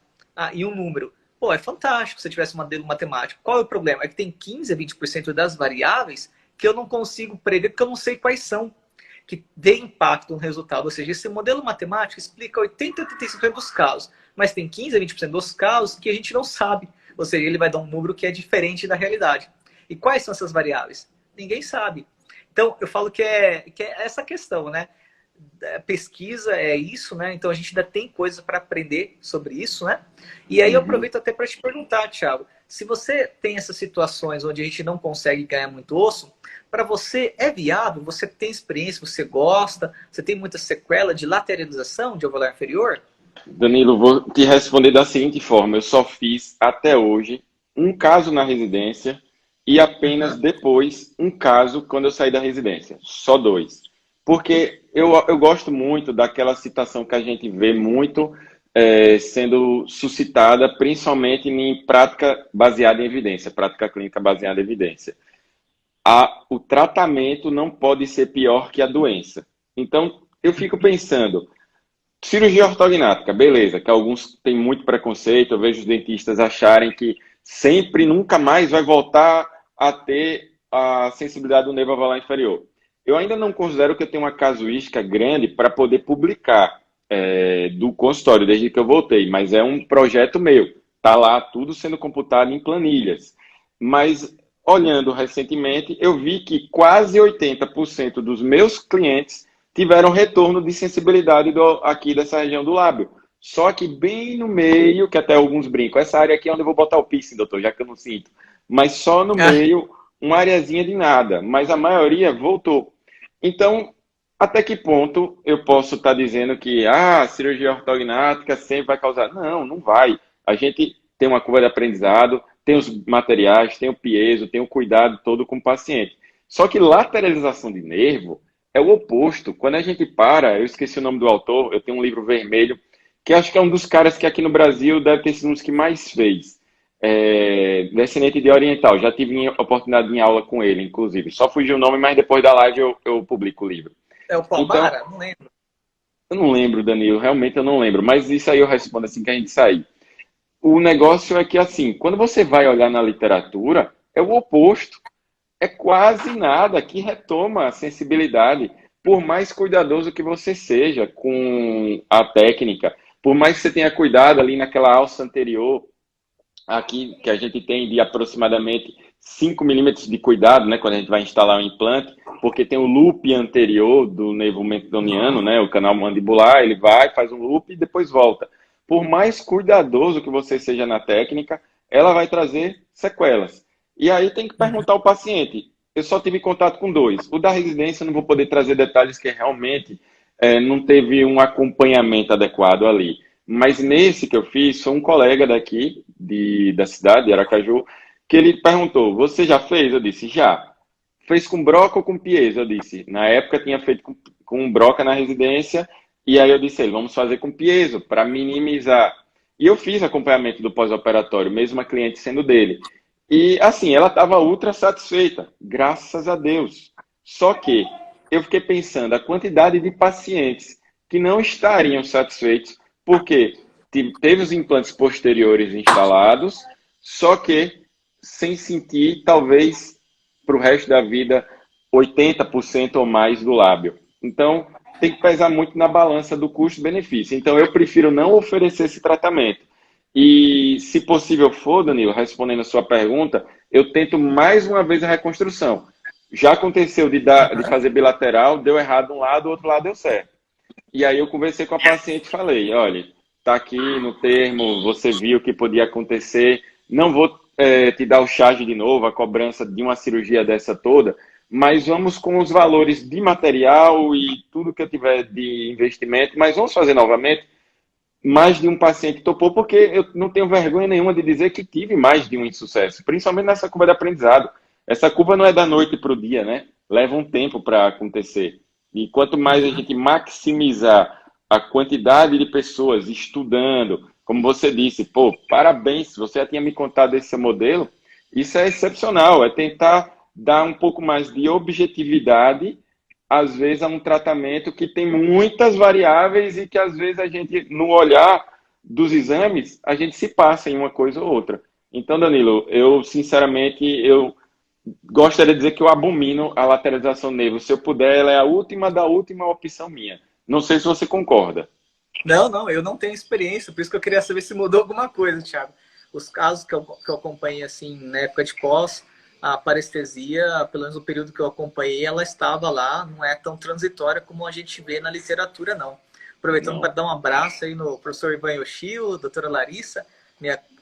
E um número. Pô, é fantástico se eu tivesse um modelo matemático. Qual é o problema? É que tem 15 a 20% das variáveis que eu não consigo prever porque eu não sei quais são que dê impacto no resultado. Ou seja, esse modelo matemático explica 80 a 85% dos casos, mas tem 15 a 20% dos casos que a gente não sabe. Ou seja, ele vai dar um número que é diferente da realidade. E quais são essas variáveis? Ninguém sabe. Então, eu falo que é essa questão, né? Pesquisa é isso, né? Então a gente ainda tem coisa para aprender sobre isso, né? E aí eu Uhum. aproveito até para te perguntar, Thiago, se você tem essas situações onde a gente não consegue ganhar muito osso, para você é viável? Você tem experiência, você gosta, você tem muita sequela de lateralização de alveolar inferior? Danilo, vou te responder da seguinte forma: eu só fiz até hoje um caso na residência e apenas Uhum. depois um caso quando eu saí da residência. Só dois. Porque eu gosto muito daquela citação que a gente vê muito sendo suscitada principalmente em prática baseada em evidência, prática clínica baseada em evidência. O tratamento não pode ser pior que a doença. Então, eu fico pensando, cirurgia ortognática, beleza, que alguns têm muito preconceito, eu vejo os dentistas acharem que sempre, nunca mais vai voltar a ter a sensibilidade do nervo alveolar inferior. Eu ainda não considero que eu tenho uma casuística grande para poder publicar do consultório desde que eu voltei, mas é um projeto meu. Está lá tudo sendo computado em planilhas. Mas, olhando recentemente, eu vi que quase 80% dos meus clientes tiveram retorno de sensibilidade aqui dessa região do lábio. Só que bem no meio, que até alguns brincam, essa área aqui é onde eu vou botar o piercing, doutor, já que eu não sinto. Mas só no meio, uma areazinha de nada. Mas a maioria voltou. Então, até que ponto eu posso estar dizendo que a cirurgia ortognática sempre vai causar? Não, não vai. A gente tem uma curva de aprendizado, tem os materiais, tem o piezo, tem o cuidado todo com o paciente. Só que lateralização de nervo é o oposto. Quando a gente para, eu esqueci o nome do autor, eu tenho um livro vermelho, que acho que é um dos caras que aqui no Brasil deve ter sido um dos que mais fez. Descendente de oriental. Já tive oportunidade de aula com ele, inclusive. Só fugiu o nome, mas depois da live eu publico o livro. É o Palmara? Então, não lembro. Eu não lembro, Danilo, realmente eu não lembro. Mas isso aí eu respondo assim que a gente sair. O negócio é que, assim, quando você vai olhar na literatura, é o oposto. É quase nada que retoma a sensibilidade, por mais cuidadoso que você seja com a técnica, por mais que você tenha cuidado ali naquela alça anterior, aqui que a gente tem de aproximadamente 5 milímetros de cuidado, né, quando a gente vai instalar um implante, porque tem o loop anterior do nervo mentoniano, né, o canal mandibular, ele vai, faz um loop e depois volta. Por mais cuidadoso que você seja na técnica, ela vai trazer sequelas. E aí tem que perguntar ao paciente. Eu só tive contato com 2. O da residência eu não vou poder trazer detalhes que realmente não teve um acompanhamento adequado ali. Mas nesse que eu fiz, foi um colega daqui, da cidade, de Aracaju, que ele perguntou, você já fez? Eu disse, já. Fez com broca ou com piezo? Eu disse, na época tinha feito com broca na residência, e aí eu disse, vamos fazer com piezo, para minimizar. E eu fiz acompanhamento do pós-operatório, mesmo a cliente sendo dele. E assim, ela estava ultra satisfeita, graças a Deus. Só que eu fiquei pensando a quantidade de pacientes que não estariam satisfeitos, porque teve os implantes posteriores instalados, só que sem sentir, talvez, para o resto da vida, 80% ou mais do lábio. Então, tem que pesar muito na balança do custo-benefício. Então, eu prefiro não oferecer esse tratamento. E, se possível for, Danilo, respondendo a sua pergunta, eu tento mais uma vez a reconstrução. Já aconteceu de fazer bilateral, deu errado um lado, o outro lado deu certo. E aí eu conversei com a paciente e falei, olha, tá aqui no termo, você viu o que podia acontecer, não vou te dar o charge de novo, a cobrança de uma cirurgia dessa toda, mas vamos com os valores de material e tudo que eu tiver de investimento, mas vamos fazer novamente. Mais de um paciente topou, porque eu não tenho vergonha nenhuma de dizer que tive mais de um insucesso, principalmente nessa curva de aprendizado. Essa curva não é da noite para o dia, né? Leva um tempo para acontecer. E quanto mais a gente maximizar a quantidade de pessoas estudando, como você disse, pô, parabéns, você já tinha me contado esse modelo, isso é excepcional, é tentar dar um pouco mais de objetividade, às vezes, a um tratamento que tem muitas variáveis e que, às vezes, a gente, no olhar dos exames, a gente se passa em uma coisa ou outra. Então, Danilo, eu, sinceramente, eu gostaria de dizer que eu abomino a lateralização nervo. Se eu puder, ela é a última da última opção minha. Não sei se você concorda. Não, eu não tenho experiência, por isso que eu queria saber se mudou alguma coisa, Thiago. Os casos que eu acompanhei, assim, na época de pós, a parestesia, pelo menos o período que eu acompanhei, ela estava lá, não é tão transitória como a gente vê na literatura, não. Aproveitando para dar um abraço aí no professor Ivan Yoshio, doutora Larissa,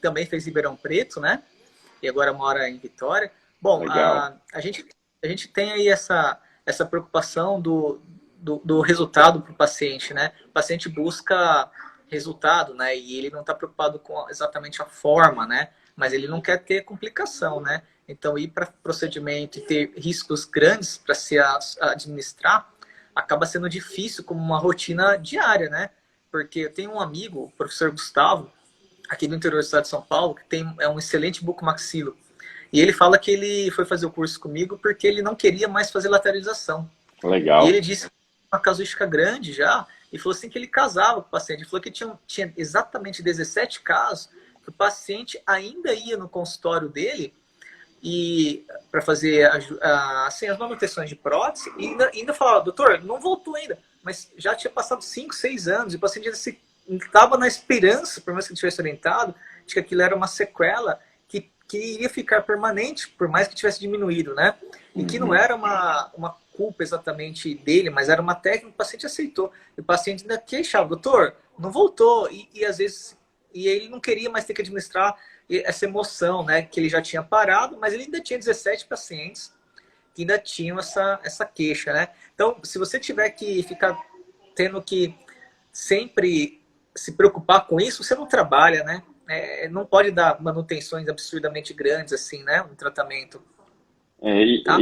também fez Ribeirão Preto, né? E agora mora em Vitória. Bom, a gente tem aí essa preocupação do resultado para o paciente, né? O paciente busca resultado, né? E ele não está preocupado com exatamente a forma, né? Mas ele não quer ter complicação, né? Então, ir para procedimento e ter riscos grandes para se administrar acaba sendo difícil como uma rotina diária, né? porque eu tenho um amigo, o professor Gustavo, aqui do interior do estado de São Paulo, que é um excelente bucomaxilo. E ele fala que ele foi fazer o curso comigo porque ele não queria mais fazer lateralização. E ele Legal. disse que uma casuística grande já, e falou assim que ele casava com o paciente. Ele falou que tinha exatamente 17 casos que o paciente ainda ia no consultório dele e para fazer assim, as manutenções de prótese e ainda falava, doutor, não voltou ainda, mas já tinha passado 5, 6 anos e o paciente estava na esperança, por mais que ele tivesse orientado, de que aquilo era uma sequela que iria ficar permanente, por mais que tivesse diminuído, né? E que não era uma culpa exatamente dele, mas era uma técnica que o paciente aceitou. E o paciente ainda queixava, doutor, não voltou. E às vezes ele não queria mais ter que administrar essa emoção, né? Que ele já tinha parado, mas ele ainda tinha 17 pacientes que ainda tinham essa queixa, né? Então, se você tiver que ficar tendo que sempre se preocupar com isso, você não trabalha, né? Não pode dar manutenções absurdamente grandes assim, né? No tratamento, tá?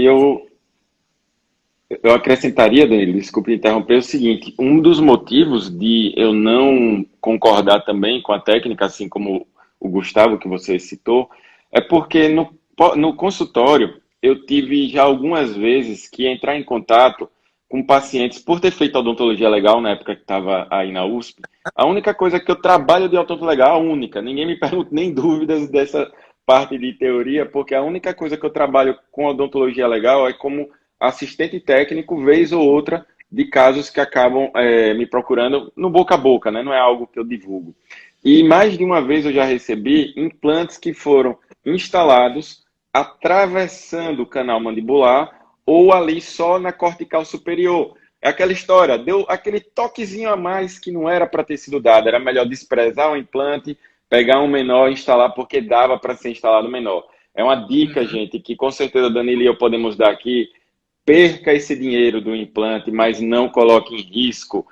Eu acrescentaria, Danilo, desculpe interromper, o seguinte: um dos motivos de eu não concordar também com a técnica, assim como o Gustavo, que você citou, é porque no consultório eu tive já algumas vezes que entrar em contato com pacientes, por ter feito odontologia legal na época que estava aí na USP. A única coisa que eu trabalho de odontologia legal, a única, ninguém me pergunta nem dúvidas dessa parte de teoria, porque a única coisa que eu trabalho com odontologia legal é como assistente técnico, vez ou outra, de casos que acabam me procurando no boca a boca, né? Não é algo que eu divulgo. E mais de uma vez eu já recebi implantes que foram instalados atravessando o canal mandibular ou ali só na cortical superior. É aquela história, deu aquele toquezinho a mais que não era para ter sido dado, era melhor desprezar o implante, pegar um menor e instalar porque dava para ser instalado menor. É uma dica, gente, que com certeza Danilo e eu podemos dar aqui. Perca esse dinheiro do implante, mas não coloque em risco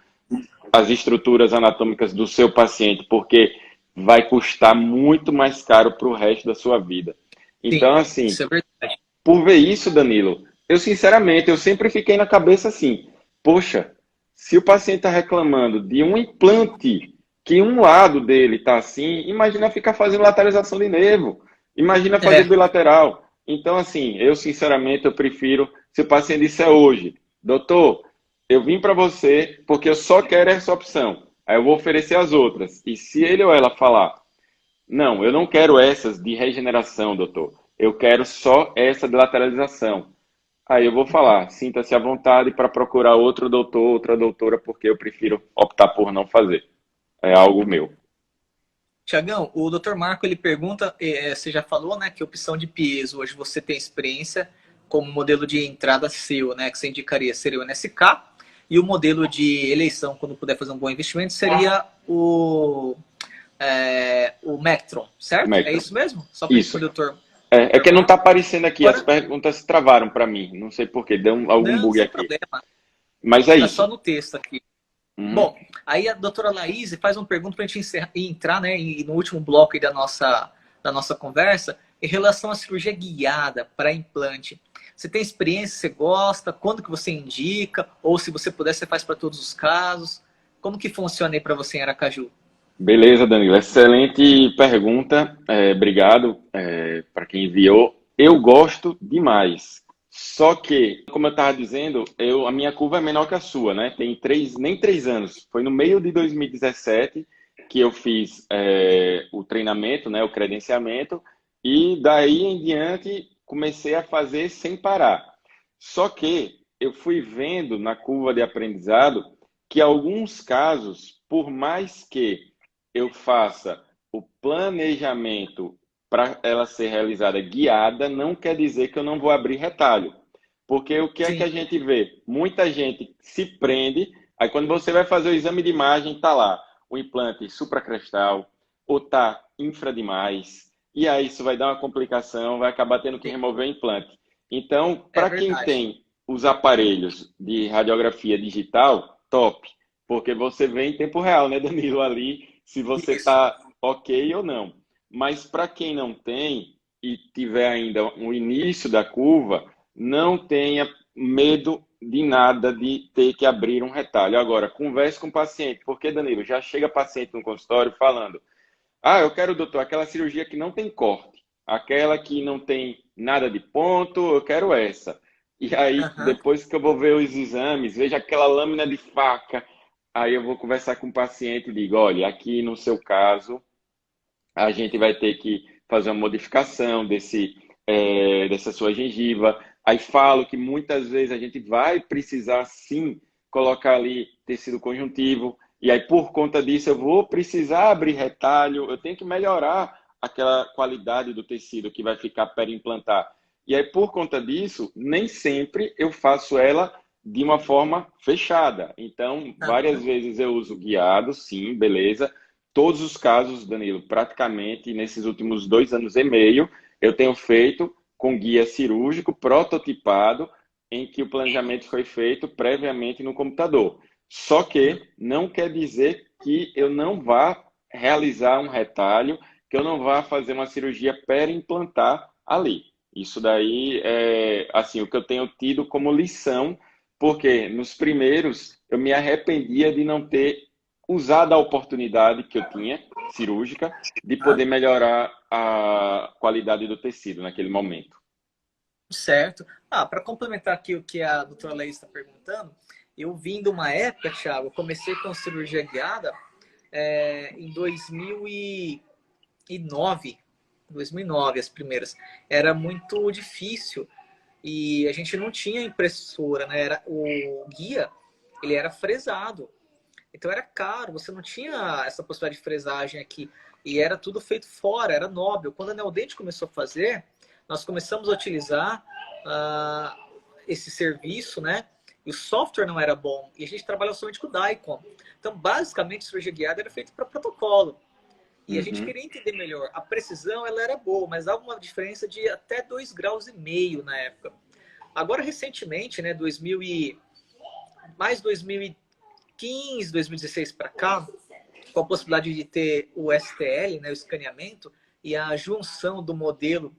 as estruturas anatômicas do seu paciente, porque vai custar muito mais caro para o resto da sua vida. Sim, Então, assim, isso é verdade. por ver isso, Danilo, eu sinceramente, eu sempre fiquei na cabeça assim, poxa, se o paciente está reclamando de um implante que um lado dele está assim, imagina ficar fazendo lateralização de nervo, imagina fazer É, bilateral. Então, assim, eu sinceramente, eu prefiro, se o paciente disser hoje, doutor, eu vim para você porque eu só quero essa opção, aí eu vou oferecer as outras. E se ele ou ela falar, não, eu não quero essas de regeneração, doutor, eu quero só essa de lateralização. Aí eu vou falar, sinta-se à vontade para procurar outro doutor, outra doutora, porque eu prefiro optar por não fazer. É algo meu. Tiagão, o Dr. Marco ele pergunta, você já falou, né, que opção de piezo hoje você tem experiência como modelo de entrada seu, né, que você indicaria seria o NSK e o modelo de eleição, quando puder fazer um bom investimento, seria o Mectron, certo? É Metro. isso mesmo? Só para Isso. responder o Dr. É que não está Marco. aparecendo aqui, as Agora, perguntas travaram para mim. Não sei por quê, deu algum não, bug sem aqui. problema. Mas é Tá só isso. no texto aqui. Uhum. Bom, aí a doutora Laís faz uma pergunta para a gente entrar, né, no último bloco aí da nossa conversa, em relação à cirurgia guiada para implante. Você tem experiência, você gosta? Quando que você indica? Ou se você puder, você faz para todos os casos? Como que funciona aí para você em Aracaju? Beleza, Danilo. Excelente pergunta. Obrigado para quem enviou. Eu gosto demais. Só que, como eu estava dizendo, a minha curva é menor que a sua, né? Tem nem 3 anos. Foi no meio de 2017 que eu fiz o treinamento, né? O credenciamento, e daí em diante comecei a fazer sem parar. Só que eu fui vendo na curva de aprendizado que alguns casos, por mais que eu faça o planejamento para ela ser realizada guiada, não quer dizer que eu não vou abrir retalho. Porque o que é que a Sim, gente vê? Muita gente se prende, aí quando você vai fazer o exame de imagem, tá lá o implante supracrestal, ou tá infra demais, e aí isso vai dar uma complicação, vai acabar tendo que sim, remover o implante. Então, é para quem verdade. tem os aparelhos de radiografia digital, top, porque você vê em tempo real, né, Danilo, ali, se você Isso. está ok ou não. Mas para quem não tem e tiver ainda o início da curva, não tenha medo de nada de ter que abrir um retalho. Agora, converse com o paciente, porque, Danilo, já chega paciente no consultório falando: ah, eu quero, doutor, aquela cirurgia que não tem corte, aquela que não tem nada de ponto, eu quero essa. E aí, Aham. depois que eu vou ver os exames, vejo aquela lâmina de faca, aí eu vou conversar com o paciente e digo: olha, aqui no seu caso, a gente vai ter que fazer uma modificação dessa sua gengiva. Aí falo que muitas vezes a gente vai precisar sim colocar ali tecido conjuntivo, e aí por conta disso eu vou precisar abrir retalho, eu tenho que melhorar aquela qualidade do tecido que vai ficar periimplantar. E aí por conta disso, nem sempre eu faço ela de uma forma fechada. Então, várias Aham. vezes eu uso guiado, sim, beleza. Todos os casos, Danilo, praticamente nesses últimos 2 anos e meio, eu tenho feito com guia cirúrgico prototipado, em que o planejamento foi feito previamente no computador. Só que não quer dizer que eu não vá realizar um retalho, que eu não vá fazer uma cirurgia periimplantar ali. Isso daí é assim, o que eu tenho tido como lição, porque nos primeiros eu me arrependia de não ter usado a oportunidade que eu tinha, cirúrgica, de poder melhorar a qualidade do tecido naquele momento. Certo. Ah, para complementar aqui o que a doutora Leís está perguntando, eu vim de uma época, Thiago, eu comecei com cirurgia guiada em 2009, 2009 as primeiras. Era muito difícil e a gente não tinha impressora, né? O guia, ele era fresado. Então era caro, você não tinha essa possibilidade de fresagem aqui. E era tudo feito fora, era Nobel. Quando a Neodente começou a fazer, nós começamos a utilizar esse serviço, né? E o software não era bom. E a gente trabalhava somente com o Daikon. Então, basicamente, a cirurgia guiada era feita para protocolo. E a gente Uhum, queria entender melhor. A precisão, ela era boa, mas há uma diferença de até 2,5 graus na época. Agora, recentemente, né, mais 2015, 2016 para cá, com a possibilidade de ter o STL, né, o escaneamento, e a junção do modelo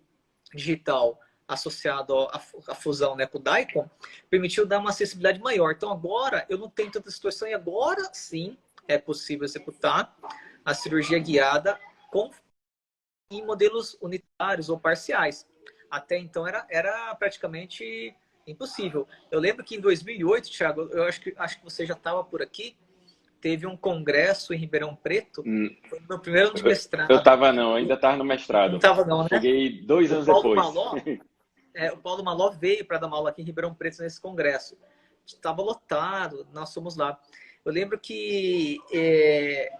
digital associado à fusão, né, com o Daikon, permitiu dar uma acessibilidade maior. Então agora eu não tenho tanta situação e agora sim é possível executar a cirurgia guiada com em modelos unitários ou parciais. Até então era praticamente impossível. Eu lembro que em 2008, Thiago, eu acho que você já estava por aqui, teve um congresso em Ribeirão Preto, uhum. foi no meu primeiro ano de Eu mestrado. tava não, ainda estava no Não mestrado. estava não, né? Cheguei dois O anos Paulo depois. Maló, o Paulo Maló veio para dar uma aula aqui em Ribeirão Preto nesse congresso. Estava lotado, nós fomos lá. Eu lembro que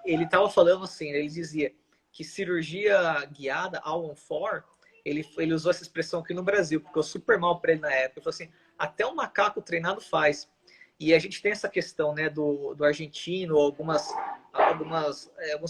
ele estava falando assim, ele dizia que cirurgia guiada, all on four, ele usou essa expressão aqui no Brasil, ficou super mal para ele na época. Ele falou assim, até um macaco treinado faz. E a gente tem essa questão, né, do argentino, alguns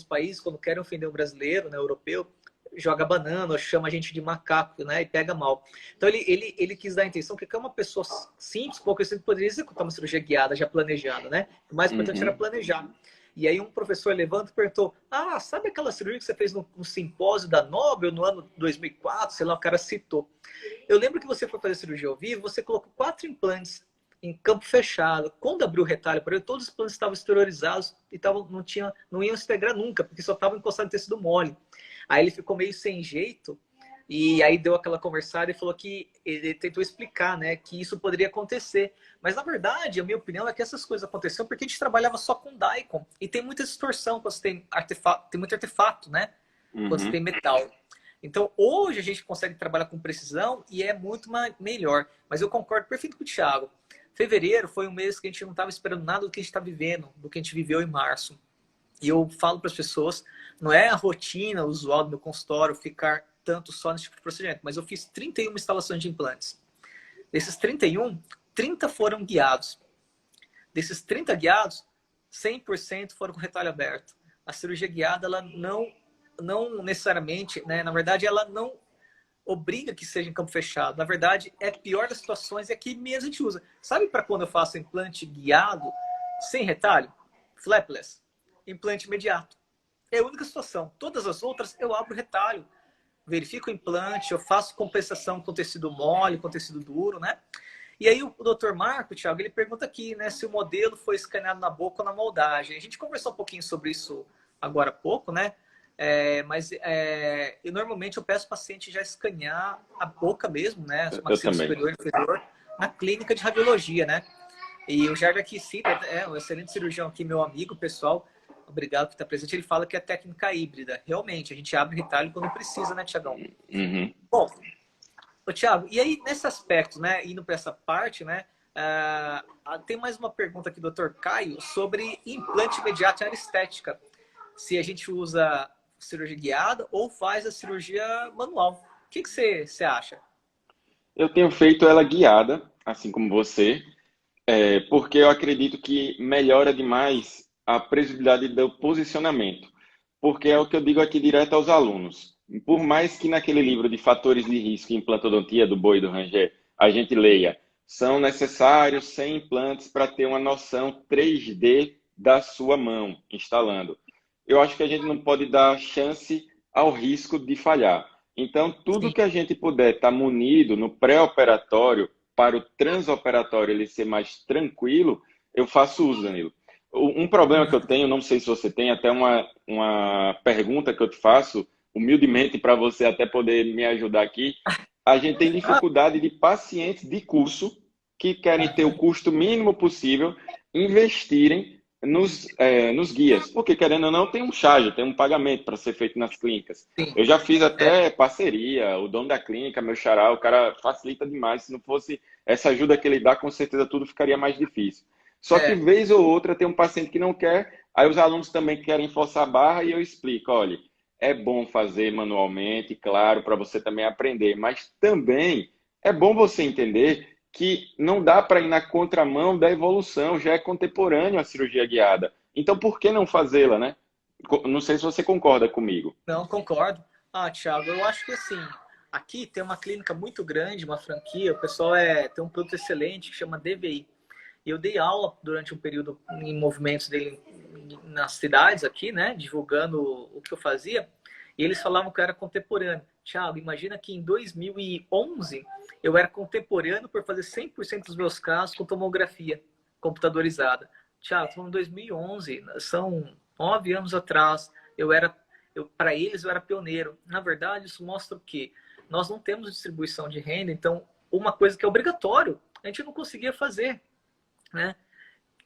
países, quando querem ofender um brasileiro, né, europeu, joga banana, ou chama a gente de macaco, né, e pega mal. Então ele quis dar a intenção que é uma pessoa simples, pouco assim, poderia executar uma cirurgia guiada, já planejada, né? O mais importante era Uhum. planejar. E aí um professor levanta e perguntou, sabe aquela cirurgia que você fez no simpósio da Nobel no ano 2004? Sei lá, o cara citou. Eu lembro que você foi fazer cirurgia ao vivo, você colocou 4 implantes em campo fechado. Quando abriu o retalho para ele, todos os implantes estavam esterilizados e não iam se integrar nunca, porque só estavam encostados em tecido mole. Aí ele ficou meio sem jeito e aí deu aquela conversada e falou que ele tentou explicar, né, que isso poderia acontecer. Mas na verdade, a minha opinião é que essas coisas aconteceram porque a gente trabalhava só com Daikon e tem muita distorção quando você tem artefato, tem muito artefato, né? Quando você Uhum. tem metal. Então, hoje a gente consegue trabalhar com precisão e é muito melhor. Mas eu concordo perfeito com o Thiago. Fevereiro foi um mês que a gente não estava esperando nada do que a gente está vivendo, do que a gente viveu em março. E eu falo para as pessoas, não é a rotina usual do meu consultório ficar tanto só nesse tipo de procedimento, mas eu fiz 31 instalações de implantes. Desses 31, 30 foram guiados. Desses 30 guiados, 100% foram com retalho aberto. A cirurgia guiada, ela não necessariamente, né, na verdade, ela não obriga que seja em campo fechado. Na verdade, é pior das situações, é que mesmo a gente usa. Sabe para quando eu faço implante guiado, sem retalho? Flapless. Implante imediato. É a única situação. Todas as outras, eu abro o retalho. Verifico o implante, eu faço compensação com tecido mole, com tecido duro, né? E aí o Dr. Marco, Thiago, ele pergunta aqui, né, se o modelo foi escaneado na boca ou na moldagem. A gente conversou um pouquinho sobre isso agora há pouco, né? Eu normalmente eu peço o paciente já escanear a boca mesmo, né? Eu Maxila também. superior e inferior, na clínica de radiologia, né? E o Jair aqui cita, um excelente cirurgião aqui, meu amigo, pessoal, obrigado por estar presente. Ele fala que é técnica híbrida. Realmente, a gente abre retalho quando precisa, né, Tiagão? Uhum. Bom, ô, Thiago, e aí nesse aspecto, né, indo para essa parte, né, tem mais uma pergunta aqui do Dr. Caio sobre implante imediato em área estética. Se a gente usa cirurgia guiada ou faz a cirurgia manual. O que você acha? Eu tenho feito ela guiada, assim como você, porque eu acredito que melhora demais a previsibilidade do posicionamento. Porque é o que eu digo aqui direto aos alunos. Por mais que naquele livro de fatores de risco em implantodontia do Boi e do Rangel a gente leia, são necessários 100 implantes para ter uma noção 3D da sua mão instalando. Eu acho que a gente não pode dar chance ao risco de falhar. Então, tudo Sim. que a gente puder estar munido no pré-operatório para o transoperatório ele ser mais tranquilo, eu faço uso, Danilo. Um problema que eu tenho, não sei se você tem, até uma pergunta que eu te faço, humildemente para você até poder me ajudar aqui. A gente tem dificuldade de pacientes de curso que querem ter o custo mínimo possível, investirem nos guias, porque querendo ou não, tem um charge, tem um pagamento para ser feito nas clínicas. Sim. Eu já fiz até parceria, o dono da clínica, meu xará, o cara facilita demais. Se não fosse essa ajuda que ele dá, com certeza tudo ficaria mais difícil. Só que vez ou outra tem um paciente que não quer, aí os alunos também querem forçar a barra e eu explico, olha, é bom fazer manualmente, claro, para você também aprender, mas também é bom você entender que não dá para ir na contramão da evolução, já é contemporâneo a cirurgia guiada. Então, por que não fazê-la, né? Não sei se você concorda comigo. Não, concordo. Thiago, eu acho que assim, aqui tem uma clínica muito grande, uma franquia, o pessoal tem um produto excelente que chama DVI. E eu dei aula durante um período em movimentos dele nas cidades aqui, né, divulgando o que eu fazia, e eles falavam que eu era contemporâneo. Thiago, imagina que em 2011 eu era contemporâneo por fazer 100% dos meus casos com tomografia computadorizada. Thiago, em 2011, são 9 anos atrás, para eles eu era pioneiro. Na verdade, isso mostra o quê? Nós não temos distribuição de renda, então uma coisa que é obrigatório, a gente não conseguia fazer, né?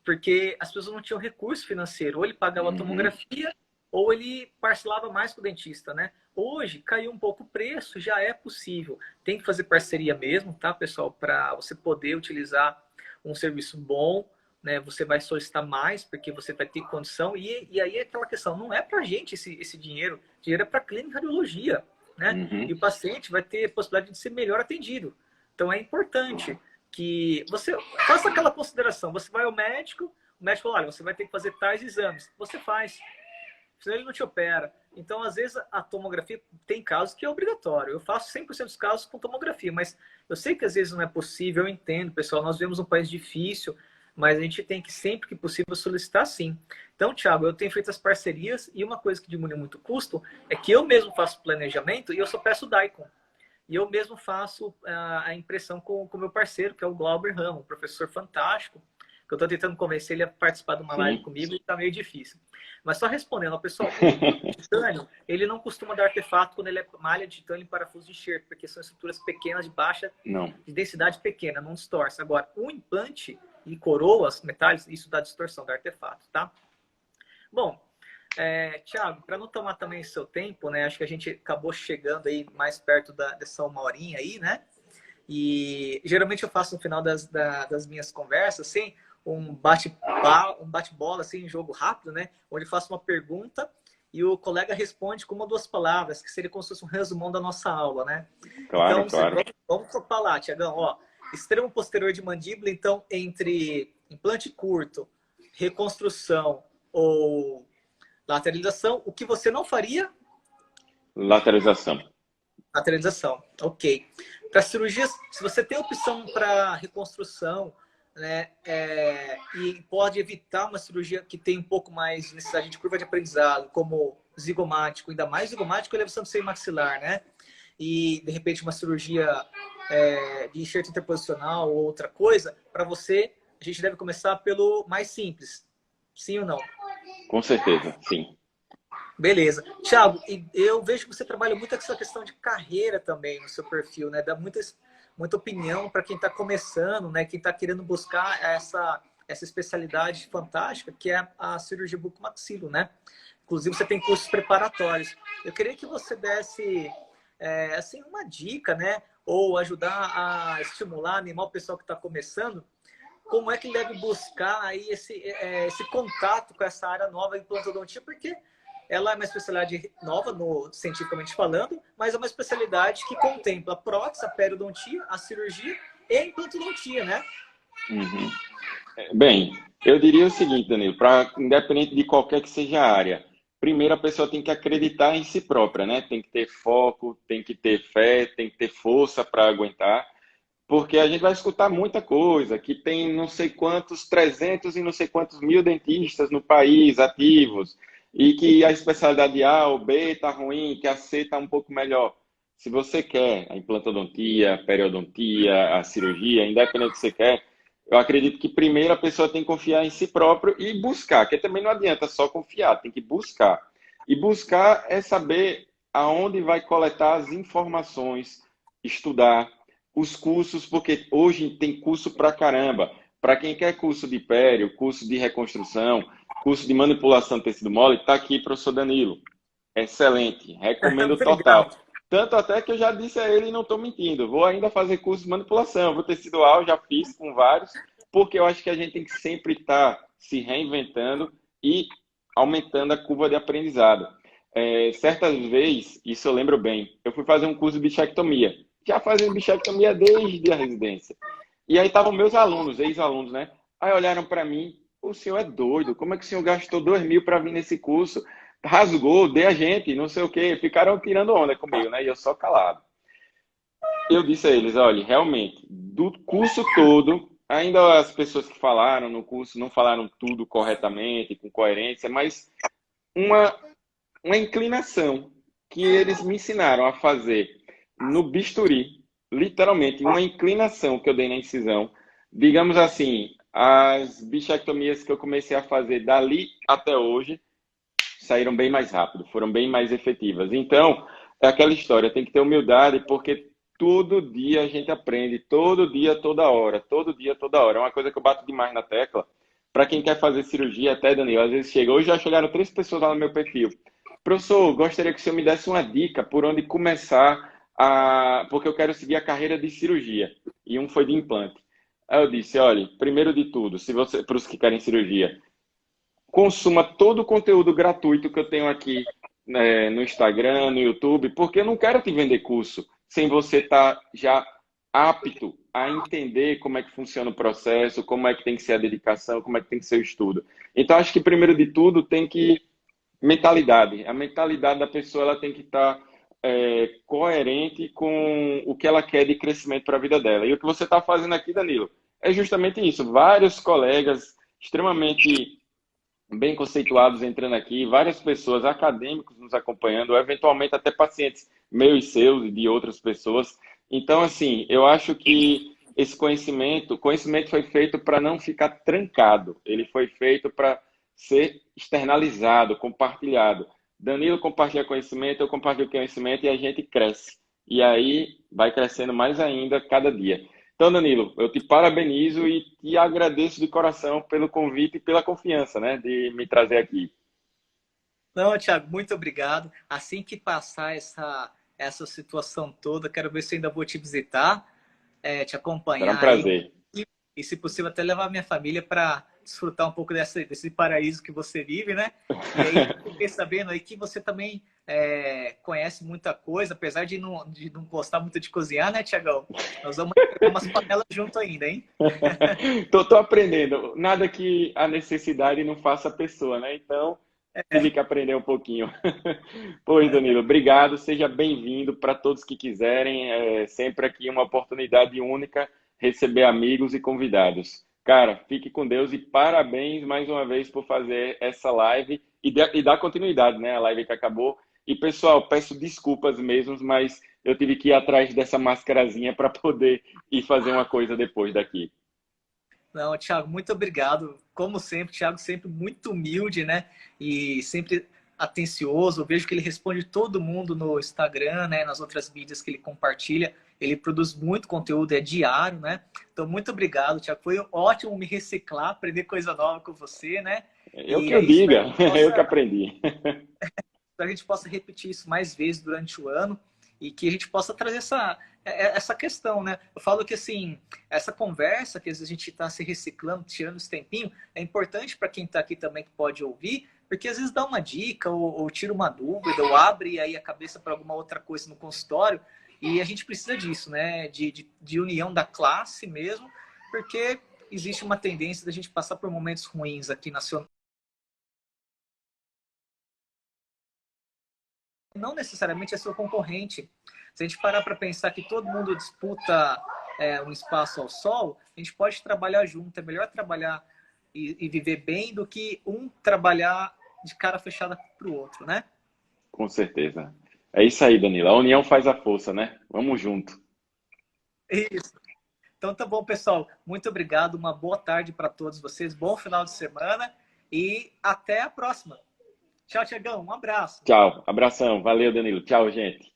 Porque as pessoas não tinham recurso financeiro, ou ele pagava a tomografia, ou ele parcelava mais com o dentista, né? Hoje caiu um pouco o preço, já é possível. Tem que fazer parceria mesmo, tá, pessoal? Para você poder utilizar um serviço bom, né? Você vai solicitar mais, porque você vai ter condição. E aí é aquela questão, não é para a gente esse dinheiro, dinheiro é para a clínica de radiologia, né? E o paciente vai ter a possibilidade de ser melhor atendido. Então é importante que você faça aquela consideração. Você vai ao médico, o médico fala, olha, você vai ter que fazer tais exames. Você faz, senão ele não te opera. Então, às vezes, a tomografia tem casos que é obrigatório. Eu faço 100% dos casos com tomografia, mas eu sei que às vezes não é possível, eu entendo, pessoal. Nós vivemos um país difícil, mas a gente tem que, sempre que possível, solicitar sim. Então, Thiago, eu tenho feito as parcerias e uma coisa que diminui muito o custo é que eu mesmo faço planejamento e eu só peço o Daikon. E eu mesmo faço a impressão com o meu parceiro, que é o Glauber Ramo, um professor fantástico, que eu estou tentando convencer ele a participar de uma live comigo e está meio difícil. Mas só respondendo, pessoal, o titânio, ele não costuma dar artefato quando ele é malha de titânio e parafuso de enxerto, porque são estruturas pequenas de baixa de densidade pequena, não distorce. Agora, o implante e coroas metálicas, isso dá distorção, dá artefato, tá? Bom, Thiago, para não tomar também seu tempo, né? Acho que a gente acabou chegando aí mais perto dessa uma horinha aí, né? E geralmente eu faço no final das minhas conversas, assim, um bate-bola, assim, um jogo rápido, né? Onde eu faço uma pergunta e o colega responde com uma ou duas palavras, que seria como se fosse um resumão da nossa aula, né? Claro, então, claro. Vamos topar lá, Tiagão. Ó, extremo posterior de mandíbula, então, entre implante curto, reconstrução ou lateralização, o que você não faria? Lateralização. Lateralização, ok. Para cirurgias, se você tem opção para reconstrução, né, e pode evitar uma cirurgia que tem um pouco mais necessidade de curva de aprendizado, como zigomático, ainda mais zigomático, elevação do seio maxilar, né? E, de repente, uma cirurgia de enxerto interposicional ou outra coisa, para você, a gente deve começar pelo mais simples. Sim ou não? Com certeza, sim. Beleza. Thiago, eu vejo que você trabalha muito com essa questão de carreira também no seu perfil, né? Dá muita opinião para quem está começando, né? Quem está querendo buscar essa especialidade fantástica que é a cirurgia bucomaxilo, né? Inclusive, você tem cursos preparatórios. Eu queria que você desse assim, uma dica, né? Ou ajudar a estimular, animar o pessoal que está começando. Como é que ele deve buscar aí esse contato com essa área nova em implantodontia? Porque ela é uma especialidade nova, cientificamente falando, mas é uma especialidade que contempla a prótese, a periodontia, a cirurgia e a implantodontia, né? Uhum. Bem, eu diria o seguinte, Danilo, independente de qualquer que seja a área, primeiro a pessoa tem que acreditar em si própria, né? Tem que ter foco, tem que ter fé, tem que ter força para aguentar, porque a gente vai escutar muita coisa, que tem não sei quantos, 300 e não sei quantos mil dentistas no país ativos, e que a especialidade A ou B está ruim, que a C está um pouco melhor. Se você quer a implantodontia, a periodontia, a cirurgia, independente do que você quer, eu acredito que primeiro a pessoa tem que confiar em si próprio e buscar, que também não adianta só confiar, tem que buscar. E buscar é saber aonde vai coletar as informações, estudar os cursos, porque hoje tem curso pra caramba. Para quem quer curso de pério, curso de reconstrução, curso de manipulação de tecido mole, está aqui, professor Danilo. Excelente, recomendo total. Obrigado. Tanto até que eu já disse a ele e não estou mentindo. Vou ainda fazer curso de manipulação. Vou tecidual, já fiz com vários, porque eu acho que a gente tem que sempre estar se reinventando e aumentando a curva de aprendizado. Certas vezes, isso eu lembro bem, eu fui fazer um curso de bichectomia. Já fazendo bichectomia desde a residência. E aí estavam meus alunos, ex-alunos, né? Aí olharam para mim, o senhor é doido, como é que o senhor gastou 2.000 para vir nesse curso? Rasgou, dê a gente, não sei o quê. Ficaram tirando onda comigo, né? E eu só calado. Eu disse a eles, olha, realmente, do curso todo, ainda as pessoas que falaram no curso não falaram tudo corretamente, com coerência, mas uma, uma inclinação que eles me ensinaram a fazer no bisturi, literalmente, uma inclinação que eu dei na incisão. Digamos assim, as bichectomias que eu comecei a fazer dali até hoje saíram bem mais rápido, foram bem mais efetivas. Então, é aquela história, tem que ter humildade, porque todo dia a gente aprende, todo dia, toda hora, todo dia, toda hora. É uma coisa que eu bato demais na tecla. Para quem quer fazer cirurgia, até, Danilo, às vezes chega. Hoje já chegaram 3 pessoas lá no meu perfil. Professor, gostaria que o senhor me desse uma dica por onde começar porque eu quero seguir a carreira de cirurgia. E um foi de implante. Aí eu disse, olha, primeiro de tudo, se você, para os que querem cirurgia, consuma todo o conteúdo gratuito que eu tenho aqui, né, no Instagram, no YouTube, porque eu não quero te vender curso sem você estar já apto a entender como é que funciona o processo, como é que tem que ser a dedicação, como é que tem que ser o estudo. Então, acho que primeiro de tudo tem que mentalidade. A mentalidade da pessoa ela tem que estar coerente com o que ela quer de crescimento para a vida dela. E o que você está fazendo aqui, Danilo, é justamente isso. Vários colegas extremamente bem conceituados entrando aqui, várias pessoas, acadêmicos nos acompanhando, eventualmente até pacientes meus e seus e de outras pessoas. Então, assim, eu acho que esse conhecimento foi feito para não ficar trancado, ele foi feito para ser externalizado, compartilhado. Danilo compartilha conhecimento, eu compartilho conhecimento e a gente cresce. E aí vai crescendo mais ainda cada dia. Então, Danilo, eu te parabenizo e te agradeço de coração pelo convite e pela confiança, né, de me trazer aqui. Não, Thiago, muito obrigado. Assim que passar essa situação toda, quero ver se eu ainda vou te visitar, te Será um acompanhar aí prazer. e, se possível, até levar minha família para desfrutar um pouco desse paraíso que você vive, né? E aí, fiquei sabendo aí que você também conhece muita coisa, apesar de não gostar muito de cozinhar, né, Tiagão? Nós vamos pegar umas panelas junto ainda, hein? Tô aprendendo. Nada que a necessidade não faça a pessoa, né? Então, tive que aprender um pouquinho. Pois, Danilo, obrigado. Seja bem-vindo para todos que quiserem. É sempre aqui uma oportunidade única receber amigos e convidados. Cara, fique com Deus e parabéns mais uma vez por fazer essa live e dar continuidade, né? A live que acabou. E, pessoal, peço desculpas mesmo, mas eu tive que ir atrás dessa mascarazinha para poder ir fazer uma coisa depois daqui. Não, Thiago, muito obrigado. Como sempre, Thiago sempre muito humilde, né? E sempre atencioso. Eu vejo que ele responde todo mundo no Instagram, né? Nas outras mídias que ele compartilha. Ele produz muito conteúdo, é diário, né? Então, muito obrigado, Thiago. Foi ótimo me reciclar, aprender coisa nova com você, né? Eu que E eu aí espero diga, que eu que possa aprendi. a gente possa repetir isso mais vezes durante o ano e que a gente possa trazer essa questão, né? Eu falo que, assim, essa conversa que às vezes a gente está se reciclando, tirando esse tempinho, é importante para quem está aqui também que pode ouvir, porque às vezes dá uma dica ou tira uma dúvida ou abre aí a cabeça para alguma outra coisa no consultório e a gente precisa disso, né? De união da classe mesmo, porque existe uma tendência da gente passar por momentos ruins aqui nacional. Não necessariamente é seu concorrente. Se a gente parar para pensar que todo mundo disputa um espaço ao sol, a gente pode trabalhar junto. É melhor trabalhar e viver bem do que um trabalhar de cara fechada para o outro, né? Com certeza. É isso aí, Danilo. A união faz a força, né? Vamos junto. Isso. Então tá bom, pessoal. Muito obrigado. Uma boa tarde para todos vocês. Bom final de semana e até a próxima. Tchau, Tiagão. Um abraço. Tchau. Abração. Valeu, Danilo. Tchau, gente.